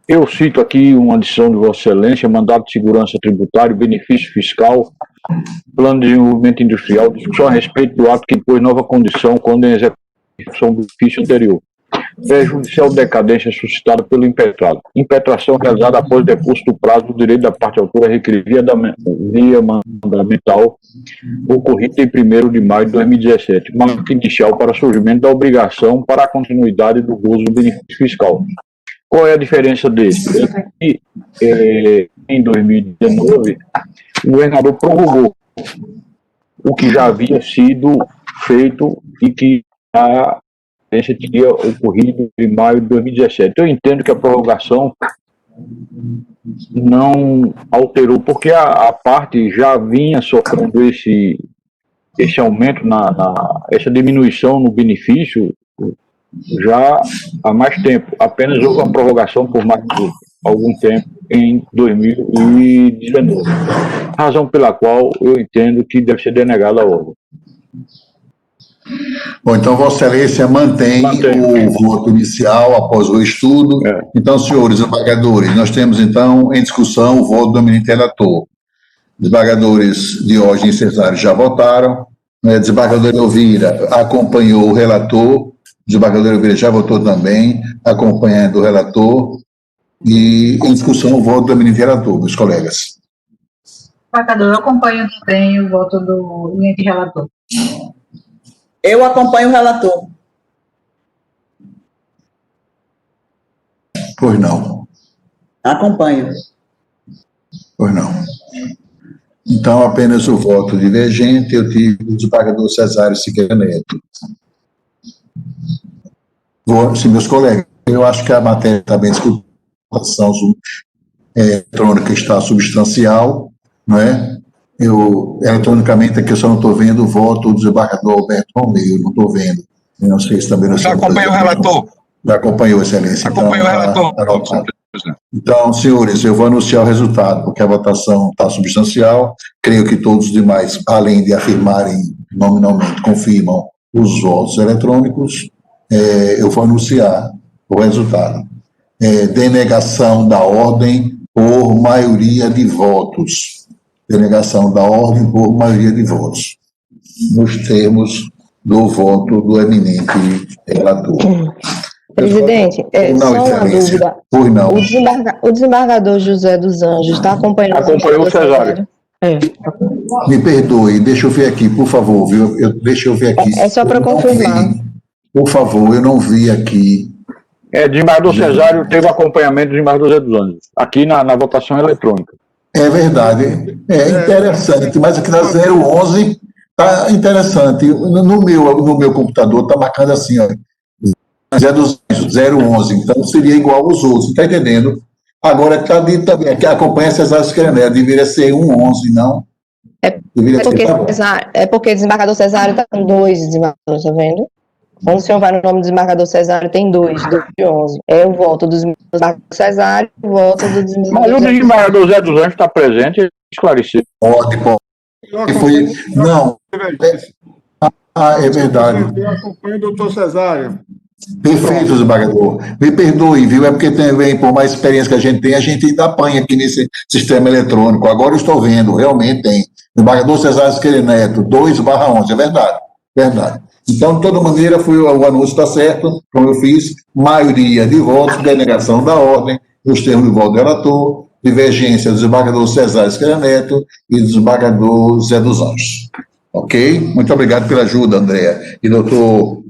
Eu cito aqui uma adição de Vossa Excelência, mandado de segurança tributário, benefício fiscal, plano de desenvolvimento industrial, discussão a respeito do ato que impôs nova condição quando em execução do benefício anterior. Prejudicial decadência suscitada pelo impetrado. Impetração realizada após o decurso do prazo do direito da parte autora requerer via mandamental ocorrido em 1º de maio de 2017, marco inicial para surgimento da obrigação para a continuidade do gozo do benefício fiscal. Qual é a diferença desse? Em 2019, o governador prorrogou o que já havia sido feito e que a teria ocorrido em maio de 2017. Eu entendo que a prorrogação não alterou, porque a parte já vinha sofrendo esse aumento, essa diminuição no benefício já há mais tempo. Apenas houve uma prorrogação por mais de algum tempo em 2019. Razão pela qual eu entendo que deve ser denegada a ordem. Bom, então Vossa Excelência mantém o voto inicial após o estudo. Então, senhores desembargadores, nós temos então em discussão o voto do eminente relator. Desembargadores Diógenes e Cesário já votaram. Desembargador Elvira acompanhou o relator. Desembargador Elvira já votou também, acompanhando o relator. E em discussão o voto do eminente relator, meus colegas. Desembargador, eu acompanho também o voto do eminente relator. Eu acompanho o relator. Pois não. Acompanho. Pois não. Então, apenas o voto divergente, eu tive o desembargador Cesário Siqueira Neto. Sim, meus colegas, eu acho que a matéria está bem discutida, a ação eletrônica está substancial, não é? Eletronicamente, aqui eu só não estou vendo o voto do desembargador Alberto Romeu, não estou vendo. Eu não sei se também não. Já acompanhou o relator? Já acompanhou, Excelência. Acompanhou o relator. Então, senhores, eu vou anunciar o resultado, porque a votação está substancial. Creio que todos os demais, além de afirmarem nominalmente, confirmam os votos eletrônicos. Eu vou anunciar o resultado. Denegação da ordem por maioria de votos. Denegação da ordem por maioria de votos, nos termos do voto do eminente relator. Presidente, só uma dúvida. Pois não. O desembargador José dos Anjos está acompanhando... Acompanhou o Cesário. Me perdoe, deixa eu ver aqui, por favor, viu? Deixa eu ver aqui. É só para confirmar. Por favor, eu não vi aqui. Desembargador Cesário teve acompanhamento do desembargador José dos Anjos, aqui na votação eletrônica. É verdade, é interessante, mas aqui na 011 está interessante. No meu computador está marcando assim, ó, Zé dos Anjos, 011, então seria igual aos outros, está entendendo? Agora está dito também, aqui acompanha Cesário Siqueira Neto, deveria ser 111, não? Porque desembargador Cesário está com 2 desembargadores, está vendo? Quando o senhor vai no nome do desembargador Cesário, tem 2 de 11. É o voto do desembargador Cesário e o voto do desembargador. Mas o desembargador Zé dos Anjos está presente e esclarecido. Ótimo. Não. É verdade. Eu acompanho o doutor Cesário. Perfeito, desembargador. Me perdoe, viu? É porque também, por mais experiência que a gente ainda apanha aqui nesse sistema eletrônico. Agora eu estou vendo, realmente tem. Desembargador Cesário Siqueira Neto, 2/11, é verdade. Verdade. Então, de toda maneira, o anúncio está certo, como eu fiz, maioria de votos, denegação da ordem, nos termos do voto do relator, divergência do desembargador Cesário Siqueira Neto e do desembargador Zé dos Anjos. Ok? Muito obrigado pela ajuda, Andréa. E doutor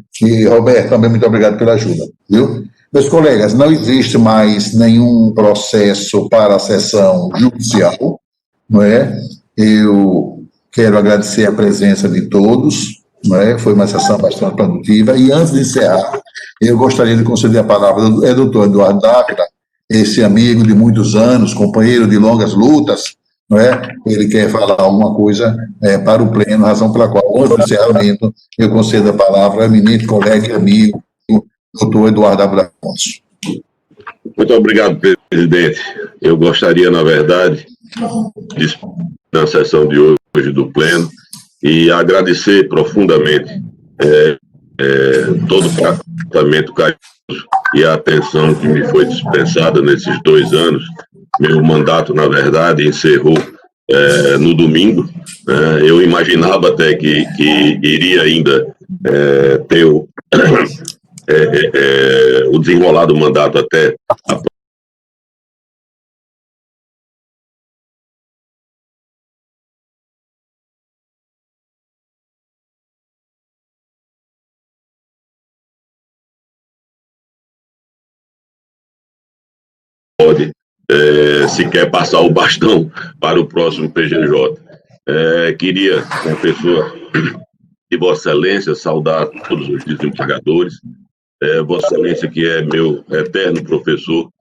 Roberto, também muito obrigado pela ajuda. Viu? Meus colegas, não existe mais nenhum processo para a sessão judicial, não é? Eu quero agradecer a presença de todos. Não é? Foi uma sessão bastante produtiva. E antes de encerrar, eu gostaria de conceder a palavra ao doutor Eduardo Dávila, esse amigo de muitos anos, companheiro de longas lutas, não é? Ele quer falar alguma coisa para o pleno, razão pela qual, hoje, no encerramento, eu concedo a palavra ao eminente colega e amigo, doutor Eduardo Dávila Afonso. Muito obrigado, presidente. Eu gostaria, na verdade, de, na sessão de hoje do pleno, e agradecer profundamente todo o tratamento carinhoso e a atenção que me foi dispensada nesses 2 anos. Meu mandato, na verdade, encerrou no domingo. Eu imaginava até que iria ainda ter o desenrolar do mandato até a pode sequer passar o bastão para o próximo PGJ. Queria, na pessoa de Vossa Excelência, saudar todos os desembargadores. Vossa Excelência, que é meu eterno professor,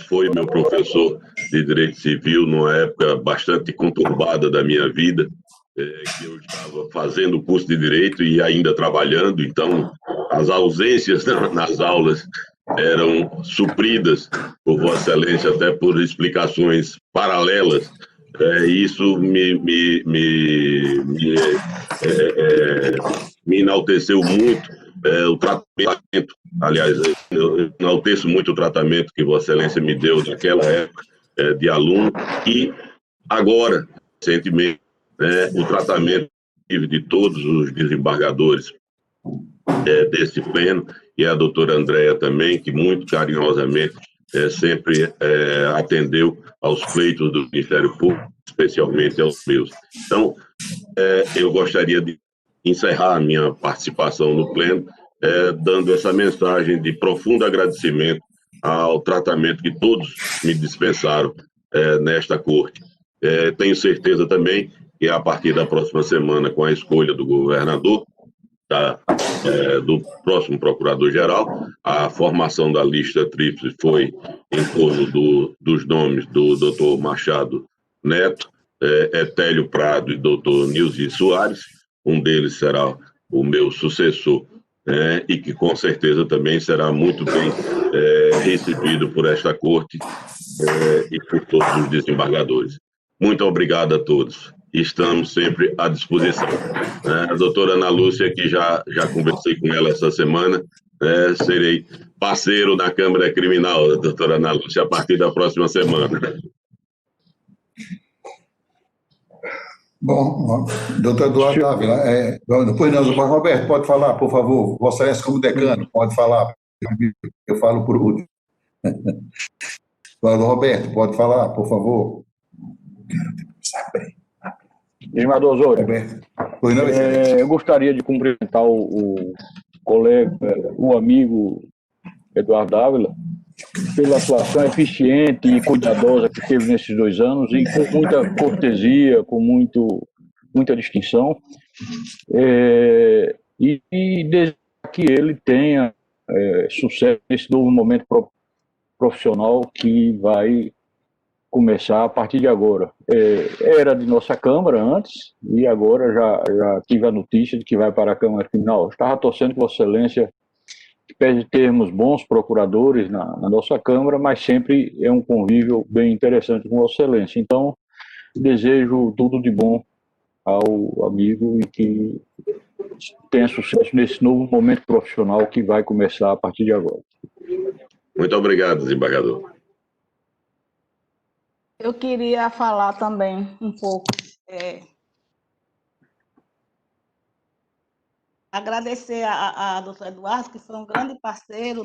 foi meu professor de Direito Civil numa época bastante conturbada da minha vida, que eu estava fazendo o curso de Direito e ainda trabalhando, então as ausências nas aulas eram supridas por Vossa Excelência, até por explicações paralelas. Isso me enalteceu muito, o tratamento, aliás, eu enalteço muito o tratamento que Vossa Excelência me deu naquela época de aluno, e agora, recentemente, o tratamento de todos os desembargadores desse pleno, e a doutora Andréa também, que muito carinhosamente sempre atendeu aos pleitos do Ministério Público, especialmente aos meus. Então, eu gostaria de encerrar a minha participação no pleno dando essa mensagem de profundo agradecimento ao tratamento que todos me dispensaram nesta corte. Tenho certeza também que a partir da próxima semana, com a escolha do governador, do próximo procurador-geral, a formação da lista tríplice foi em torno dos nomes do doutor Machado Neto, Etélio Prado e doutor Nilson Soares. Um deles será o meu sucessor, e que com certeza também será muito bem recebido por esta corte e por todos os desembargadores. Muito obrigado a todos. Estamos sempre à disposição. A doutora Ana Lúcia, que já conversei com ela essa semana, serei parceiro na Câmara Criminal, doutora Ana Lúcia, a partir da próxima semana. Bom, doutor Eduardo Dávila, depois não, doutor Roberto, pode falar, por favor. Vossa Excelência, como decano, pode falar. Eu falo por último. Doutor Roberto, pode falar, por favor. Desembargador Osório, eu gostaria de cumprimentar o colega, o amigo Eduardo Dávila, pela atuação eficiente e cuidadosa que teve nesses 2 anos, e com muita cortesia, com muita distinção, e desejar que ele tenha sucesso nesse novo momento profissional que vai começar a partir de agora. Era de nossa Câmara antes, e agora já tive a notícia de que vai para a Câmara Criminal. Estava torcendo que Vossa Excelência, que pede termos bons procuradores na nossa Câmara, mas sempre é um convívio bem interessante com Vossa Excelência. Então, desejo tudo de bom ao amigo e que tenha sucesso nesse novo momento profissional que vai começar a partir de agora. Muito obrigado, desembargador. Eu queria falar também um pouco, agradecer a doutor Eduardo, que foi um grande parceiro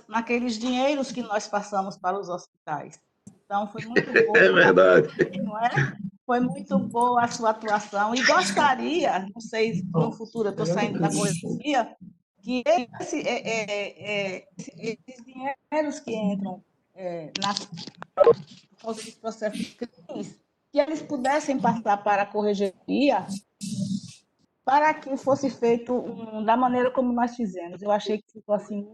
naqueles dinheiros que nós passamos para os hospitais. Então, foi muito bom. É verdade. Não é? Foi muito boa a sua atuação, e gostaria, não sei se no futuro eu estou saindo da correria, que esses dinheiros que entram nos processos de crimes, que eles pudessem passar para a corregedoria, para que fosse feito da maneira como nós fizemos. Eu achei que ficou assim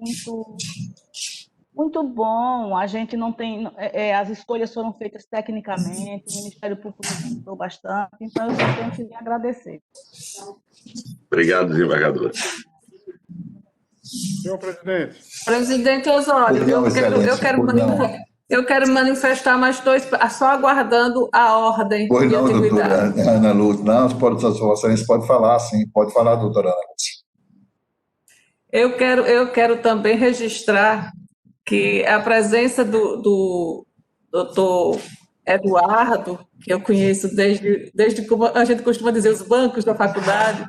Muito bom, a gente não tem, as escolhas foram feitas tecnicamente, o Ministério Público nos ajudou bastante, então eu só tenho que lhe agradecer. Obrigado, desembargadora. Senhor presidente. Presidente Osório, eu quero manifestar mais dois, só aguardando a ordem Pois de não, doutora antiguidade. Ana Lúcia. Não, Vossa Excelência pode falar, sim. Pode falar, doutora Ana Lúcia. Eu quero também registrar que a presença do doutor Eduardo, que eu conheço desde como a gente costuma dizer, os bancos da faculdade,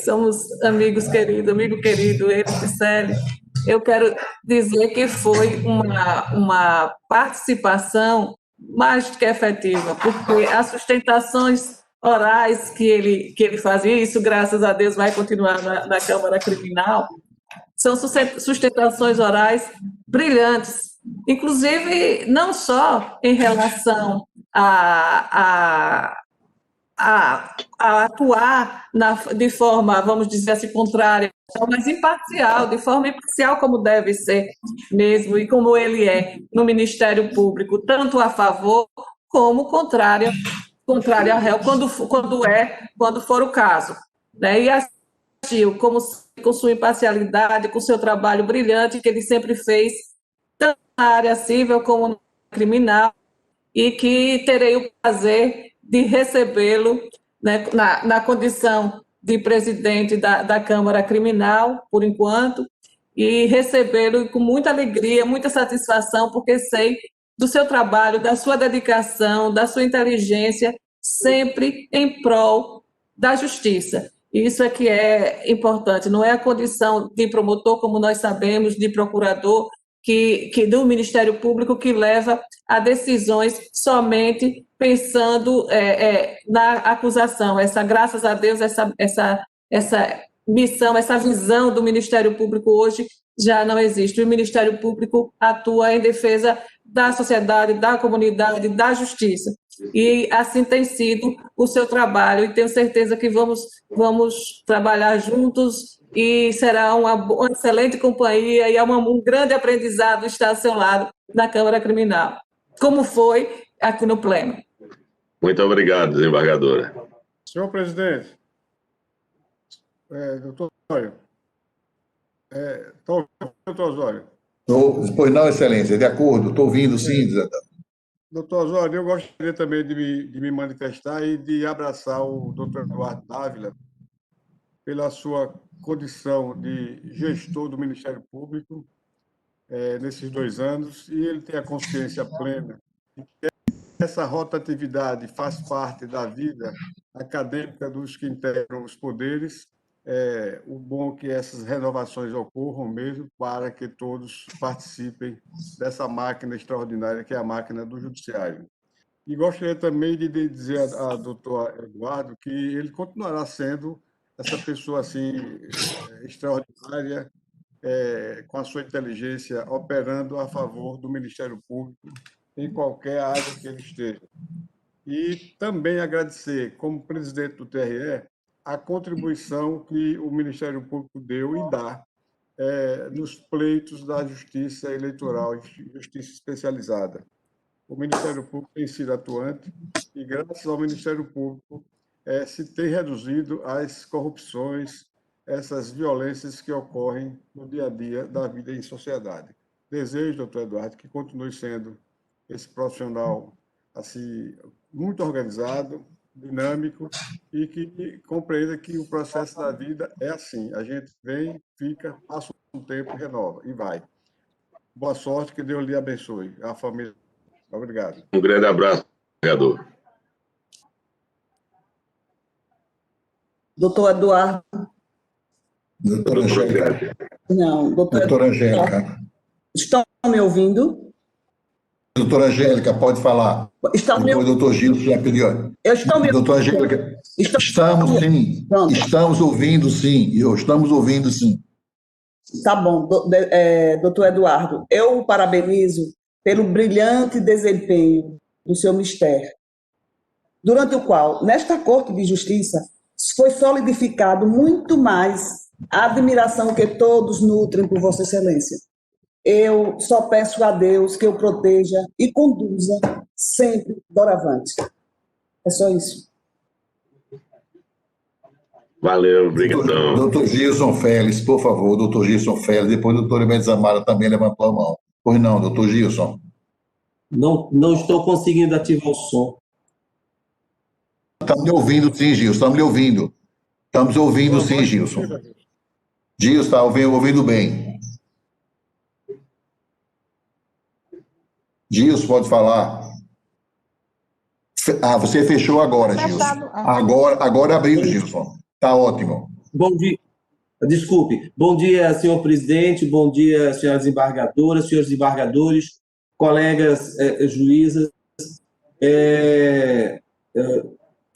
somos amigos queridos, amigo querido, ele e Célio. Eu quero dizer que foi uma participação mais do que efetiva, porque as sustentações orais que ele fazia, isso, graças a Deus, vai continuar na Câmara Criminal, são sustentações orais brilhantes, inclusive não só em relação a atuar de forma, vamos dizer assim, contrária, mas imparcial, de forma imparcial como deve ser mesmo, e como ele é no Ministério Público, tanto a favor como contrário ao réu, quando for o caso. Né? E agiu com sua imparcialidade, com seu trabalho brilhante, que ele sempre fez, tanto na área civil como na criminal, e que terei o prazer de recebê-lo, né, na condição de presidente da Câmara Criminal, por enquanto, e recebê-lo com muita alegria, muita satisfação, porque sei do seu trabalho, da sua dedicação, da sua inteligência, sempre em prol da justiça. Isso é que é importante, não é a condição de promotor, como nós sabemos, de procurador, que do Ministério Público, que leva a decisões somente pensando na acusação. Graças a Deus, essa missão, essa visão do Ministério Público hoje já não existe. O Ministério Público atua em defesa da sociedade, da comunidade, da justiça. E assim tem sido o seu trabalho, e tenho certeza que vamos trabalhar juntos, e será uma excelente companhia, e é um grande aprendizado estar ao seu lado na Câmara Criminal, como foi aqui no Pleno. Muito obrigado, desembargadora. Senhor presidente, doutor Osório, doutor Osório. Pois não, Excelência, de acordo, estou ouvindo, sim, Doutor Osório, eu gostaria também de me manifestar e de abraçar o doutor Eduardo Dávila pela sua condição de gestor do Ministério Público nesses 2 anos, e ele tem a consciência plena de que essa rotatividade faz parte da vida acadêmica dos que integram os poderes. O bom é que essas renovações ocorram mesmo, para que todos participem dessa máquina extraordinária que é a máquina do Judiciário. E gostaria também de dizer ao doutor Eduardo que ele continuará sendo essa pessoa assim extraordinária, com a sua inteligência, operando a favor do Ministério Público em qualquer área que ele esteja. E também agradecer, como presidente do TRE, a contribuição que o Ministério Público deu e dá nos pleitos da Justiça Eleitoral, Justiça Especializada. O Ministério Público tem sido atuante e, graças ao Ministério Público, se tem reduzido as corrupções, essas violências que ocorrem no dia a dia da vida em sociedade. Desejo, doutor Eduardo, que continue sendo esse profissional assim, muito organizado, dinâmico, e que compreenda que o processo da vida é assim. A gente vem, fica, passa um tempo, renova e vai. Boa sorte, que Deus lhe abençoe. A família. Obrigado. Um grande abraço, vereador. Doutor Eduardo. Doutora Angélica. Não, doutora Angélica. Estão me ouvindo? Doutora Angélica, pode falar. Depois, doutor Gil já pediu. Doutora Angélica, estamos sim. Pronto. Estamos ouvindo sim. Estamos ouvindo sim. Tá bom. Doutor Eduardo, eu o parabenizo pelo brilhante desempenho do seu ministério, durante o qual, nesta Corte de Justiça, foi solidificado muito mais a admiração que todos nutrem por Vossa Excelência. eu só peço a Deus que eu proteja e conduza sempre doravante. É só isso. Valeu, obrigadão. Doutor Gilson Félix, por favor, doutor Gilson Félix. Depois o doutor Imedes Amara também levantou a mão. Pois não, doutor Gilson. Não estou conseguindo ativar o som. Estamos lhe ouvindo, sim, Gilson. Estamos lhe ouvindo. Estamos ouvindo, sim, Gilson. Gilson, está ouvindo bem. Gilson, pode falar. Ah, você fechou agora, Gilson. Agora abriu, Gilson. Está ótimo. Bom dia. Desculpe. Bom dia, senhor presidente. Bom dia, senhoras desembargadoras, senhores desembargadores, colegas juízas.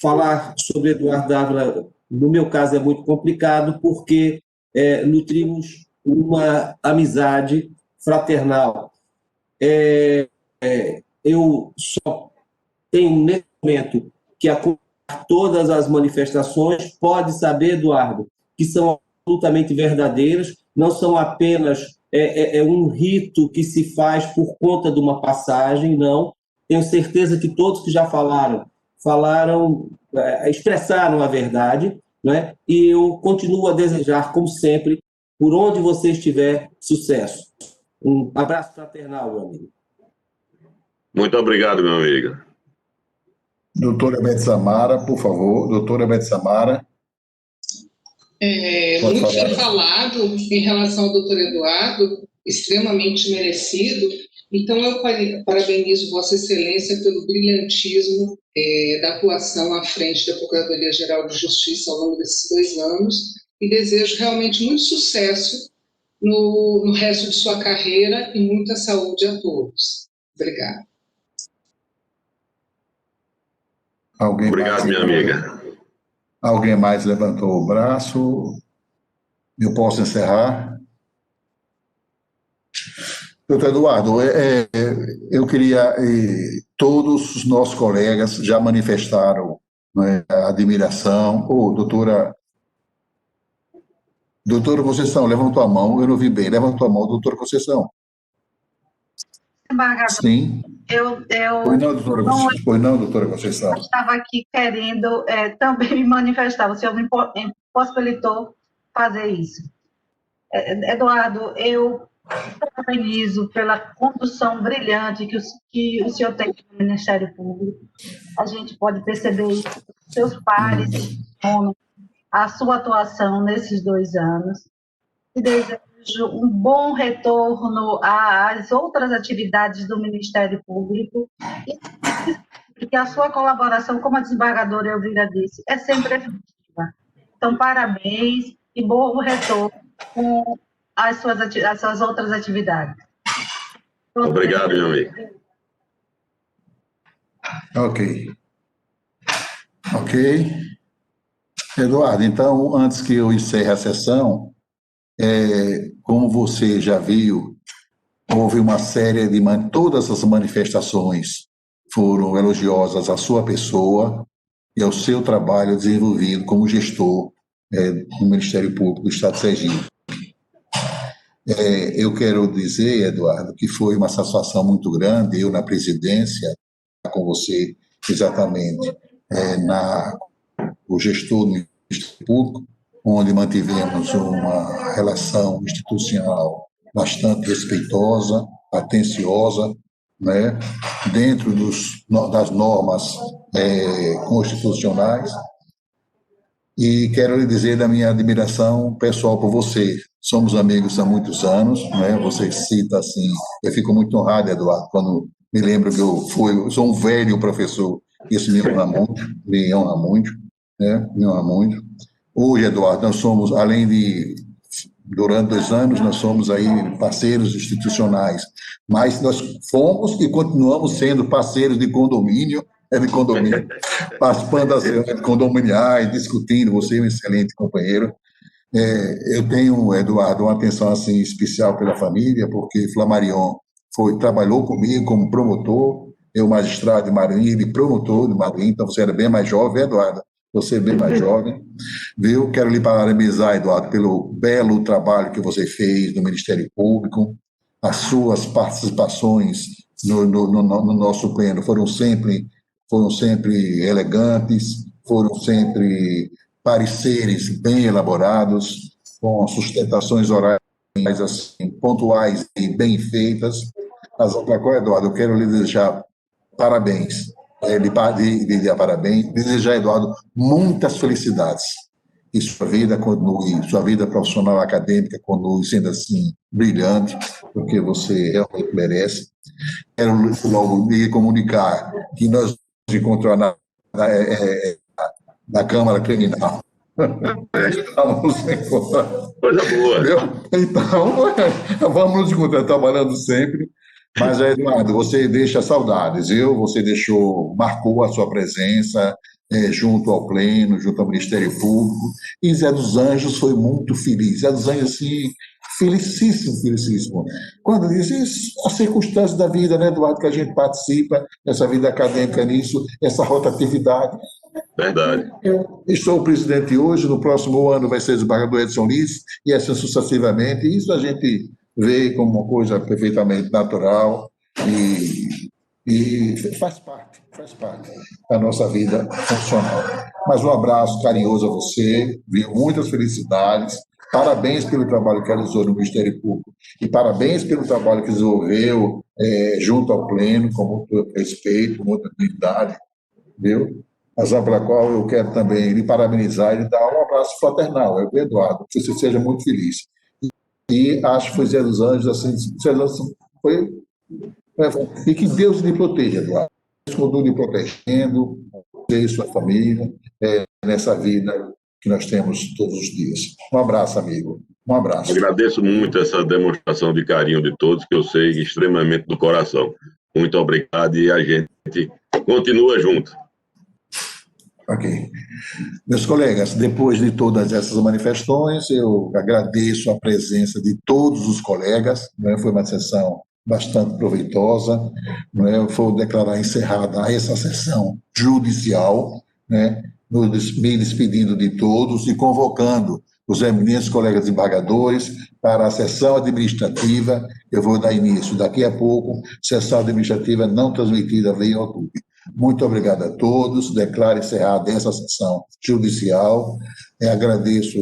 Falar sobre Eduardo Dávila, no meu caso, é muito complicado, porque nutrimos uma amizade fraternal. Eu só tenho, nesse momento, que acompanhar todas as manifestações. Pode saber, Eduardo, que são absolutamente verdadeiras, não são apenas um rito que se faz por conta de uma passagem, não. Tenho certeza que todos que já falaram, expressaram a verdade, né? E eu continuo a desejar, como sempre, por onde você estiver, sucesso. Um abraço fraternal, meu amigo. Muito obrigado, meu amigo. Doutora Imedes Amara, por favor. Doutora Imedes Amara. Muito foi falado em relação ao doutor Eduardo, extremamente merecido. Então, eu parabenizo Vossa Excelência pelo brilhantismo da atuação à frente da Procuradoria-Geral de Justiça ao longo desses 2 anos e desejo realmente muito sucesso no resto de sua carreira e muita saúde a todos. Obrigada. Obrigado, minha amiga. Alguém mais levantou o braço? Eu posso encerrar? Doutor Eduardo, eu queria... todos os nossos colegas já manifestaram, né, a admiração. Doutora Conceição, levantou a mão, eu não vi bem. Levantou a mão, doutora Conceição. Sim. Pois não, doutora Conceição. Eu estava aqui querendo também me manifestar. O senhor me possibilitou fazer isso. Eduardo, eu parabenizo pela condução brilhante que o senhor tem no Ministério Público. A gente pode perceber isso dos seus pares, a sua atuação nesses 2 anos. E desejo um bom retorno às outras atividades do Ministério Público e que a sua colaboração, como a desembargadora Elvira disse, é sempre efetiva. Então, parabéns e bom retorno com as suas outras atividades. Obrigado, meu amigo. Ok. Eduardo, então, antes que eu encerre a sessão, como você já viu, houve uma série de... Todas as manifestações foram elogiosas à sua pessoa e ao seu trabalho desenvolvido como gestor no Ministério Público do Estado de Sergipe. Eu quero dizer, Eduardo, que foi uma satisfação muito grande, eu na presidência, com você exatamente, o gestor do Ministério Público, onde mantivemos uma relação institucional bastante respeitosa, atenciosa, né, dentro das normas constitucionais. E quero lhe dizer da minha admiração pessoal por você. Somos amigos há muitos anos, né? Você cita assim, eu fico muito honrado, Eduardo, quando me lembro que eu sou um velho professor, isso me honra muito, né? Me honra muito. Hoje, Eduardo, nós somos, além de, durante 2 anos, nós somos aí parceiros institucionais, mas nós fomos e continuamos sendo parceiros de condomínio, participando das reuniões condominiais, discutindo, você é um excelente companheiro. Eu tenho, Eduardo, uma atenção assim, especial pela família, porque Flamarion trabalhou comigo como promotor, eu magistrado de Marim, ele promotor de Marim, então você era bem mais jovem, Eduardo, você é bem mais jovem, viu? Quero lhe parabenizar, Eduardo, pelo belo trabalho que você fez no Ministério Público, as suas participações no nosso pleno foram sempre elegantes, foram sempre pareceres bem elaborados, com sustentações orais assim, pontuais e bem feitas. Razão pela qual, Eduardo, eu quero lhe desejar parabéns, lhe dar parabéns, desejar, Eduardo, muitas felicidades. E sua vida profissional acadêmica continue sendo assim brilhante, porque você realmente merece. Quero logo lhe comunicar que nós nos encontramos na Câmara Criminal. Estamos encontrando. Coisa boa. Então, vamos nos encontrar trabalhando sempre. Mas, Eduardo, você deixa saudades, viu? Você marcou a sua presença junto ao Pleno, junto ao Ministério Público, e Zé dos Anjos foi muito feliz. Zé dos Anjos, assim, felicíssimo. Quando diz as circunstâncias da vida, né, Eduardo, que a gente participa, essa vida acadêmica nisso, essa rotatividade. Verdade. Eu sou o presidente hoje, no próximo ano vai ser o desembargador Edson Liz, e assim sucessivamente. Isso a gente vê como uma coisa perfeitamente natural e faz parte da nossa vida funcional. Mas um abraço carinhoso a você, viu? Muitas felicidades, parabéns pelo trabalho que realizou no Ministério Público e parabéns pelo trabalho que desenvolveu junto ao Pleno, com muito respeito, muita dignidade, viu? Razão pela qual eu quero também lhe parabenizar e lhe dar um abraço fraternal, Eduardo, que você seja muito feliz. E acho que foi Zé dos Anjos, assim, e que Deus lhe proteja, Eduardo. Deus continue lhe protegendo, você e sua família, nessa vida que nós temos todos os dias. Um abraço, amigo. Um abraço. Agradeço muito essa demonstração de carinho de todos, que eu sei extremamente do coração. Muito obrigado e a gente continua junto. Ok. Meus colegas, depois de todas essas manifestações, eu agradeço a presença de todos os colegas, né? Foi uma sessão bastante proveitosa, né? Eu vou declarar encerrada essa sessão judicial, né? Me despedindo de todos e convocando os eminentes colegas desembargadores para a sessão administrativa. Eu vou dar início daqui a pouco, sessão administrativa não transmitida via YouTube. Muito obrigado a todos, declaro encerrada essa sessão judicial, agradeço,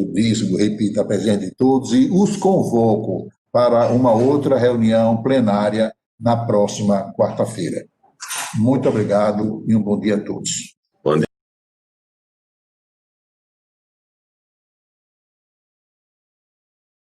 repito, a presença de todos e os convoco para uma outra reunião plenária na próxima quarta-feira. Muito obrigado e um bom dia a todos.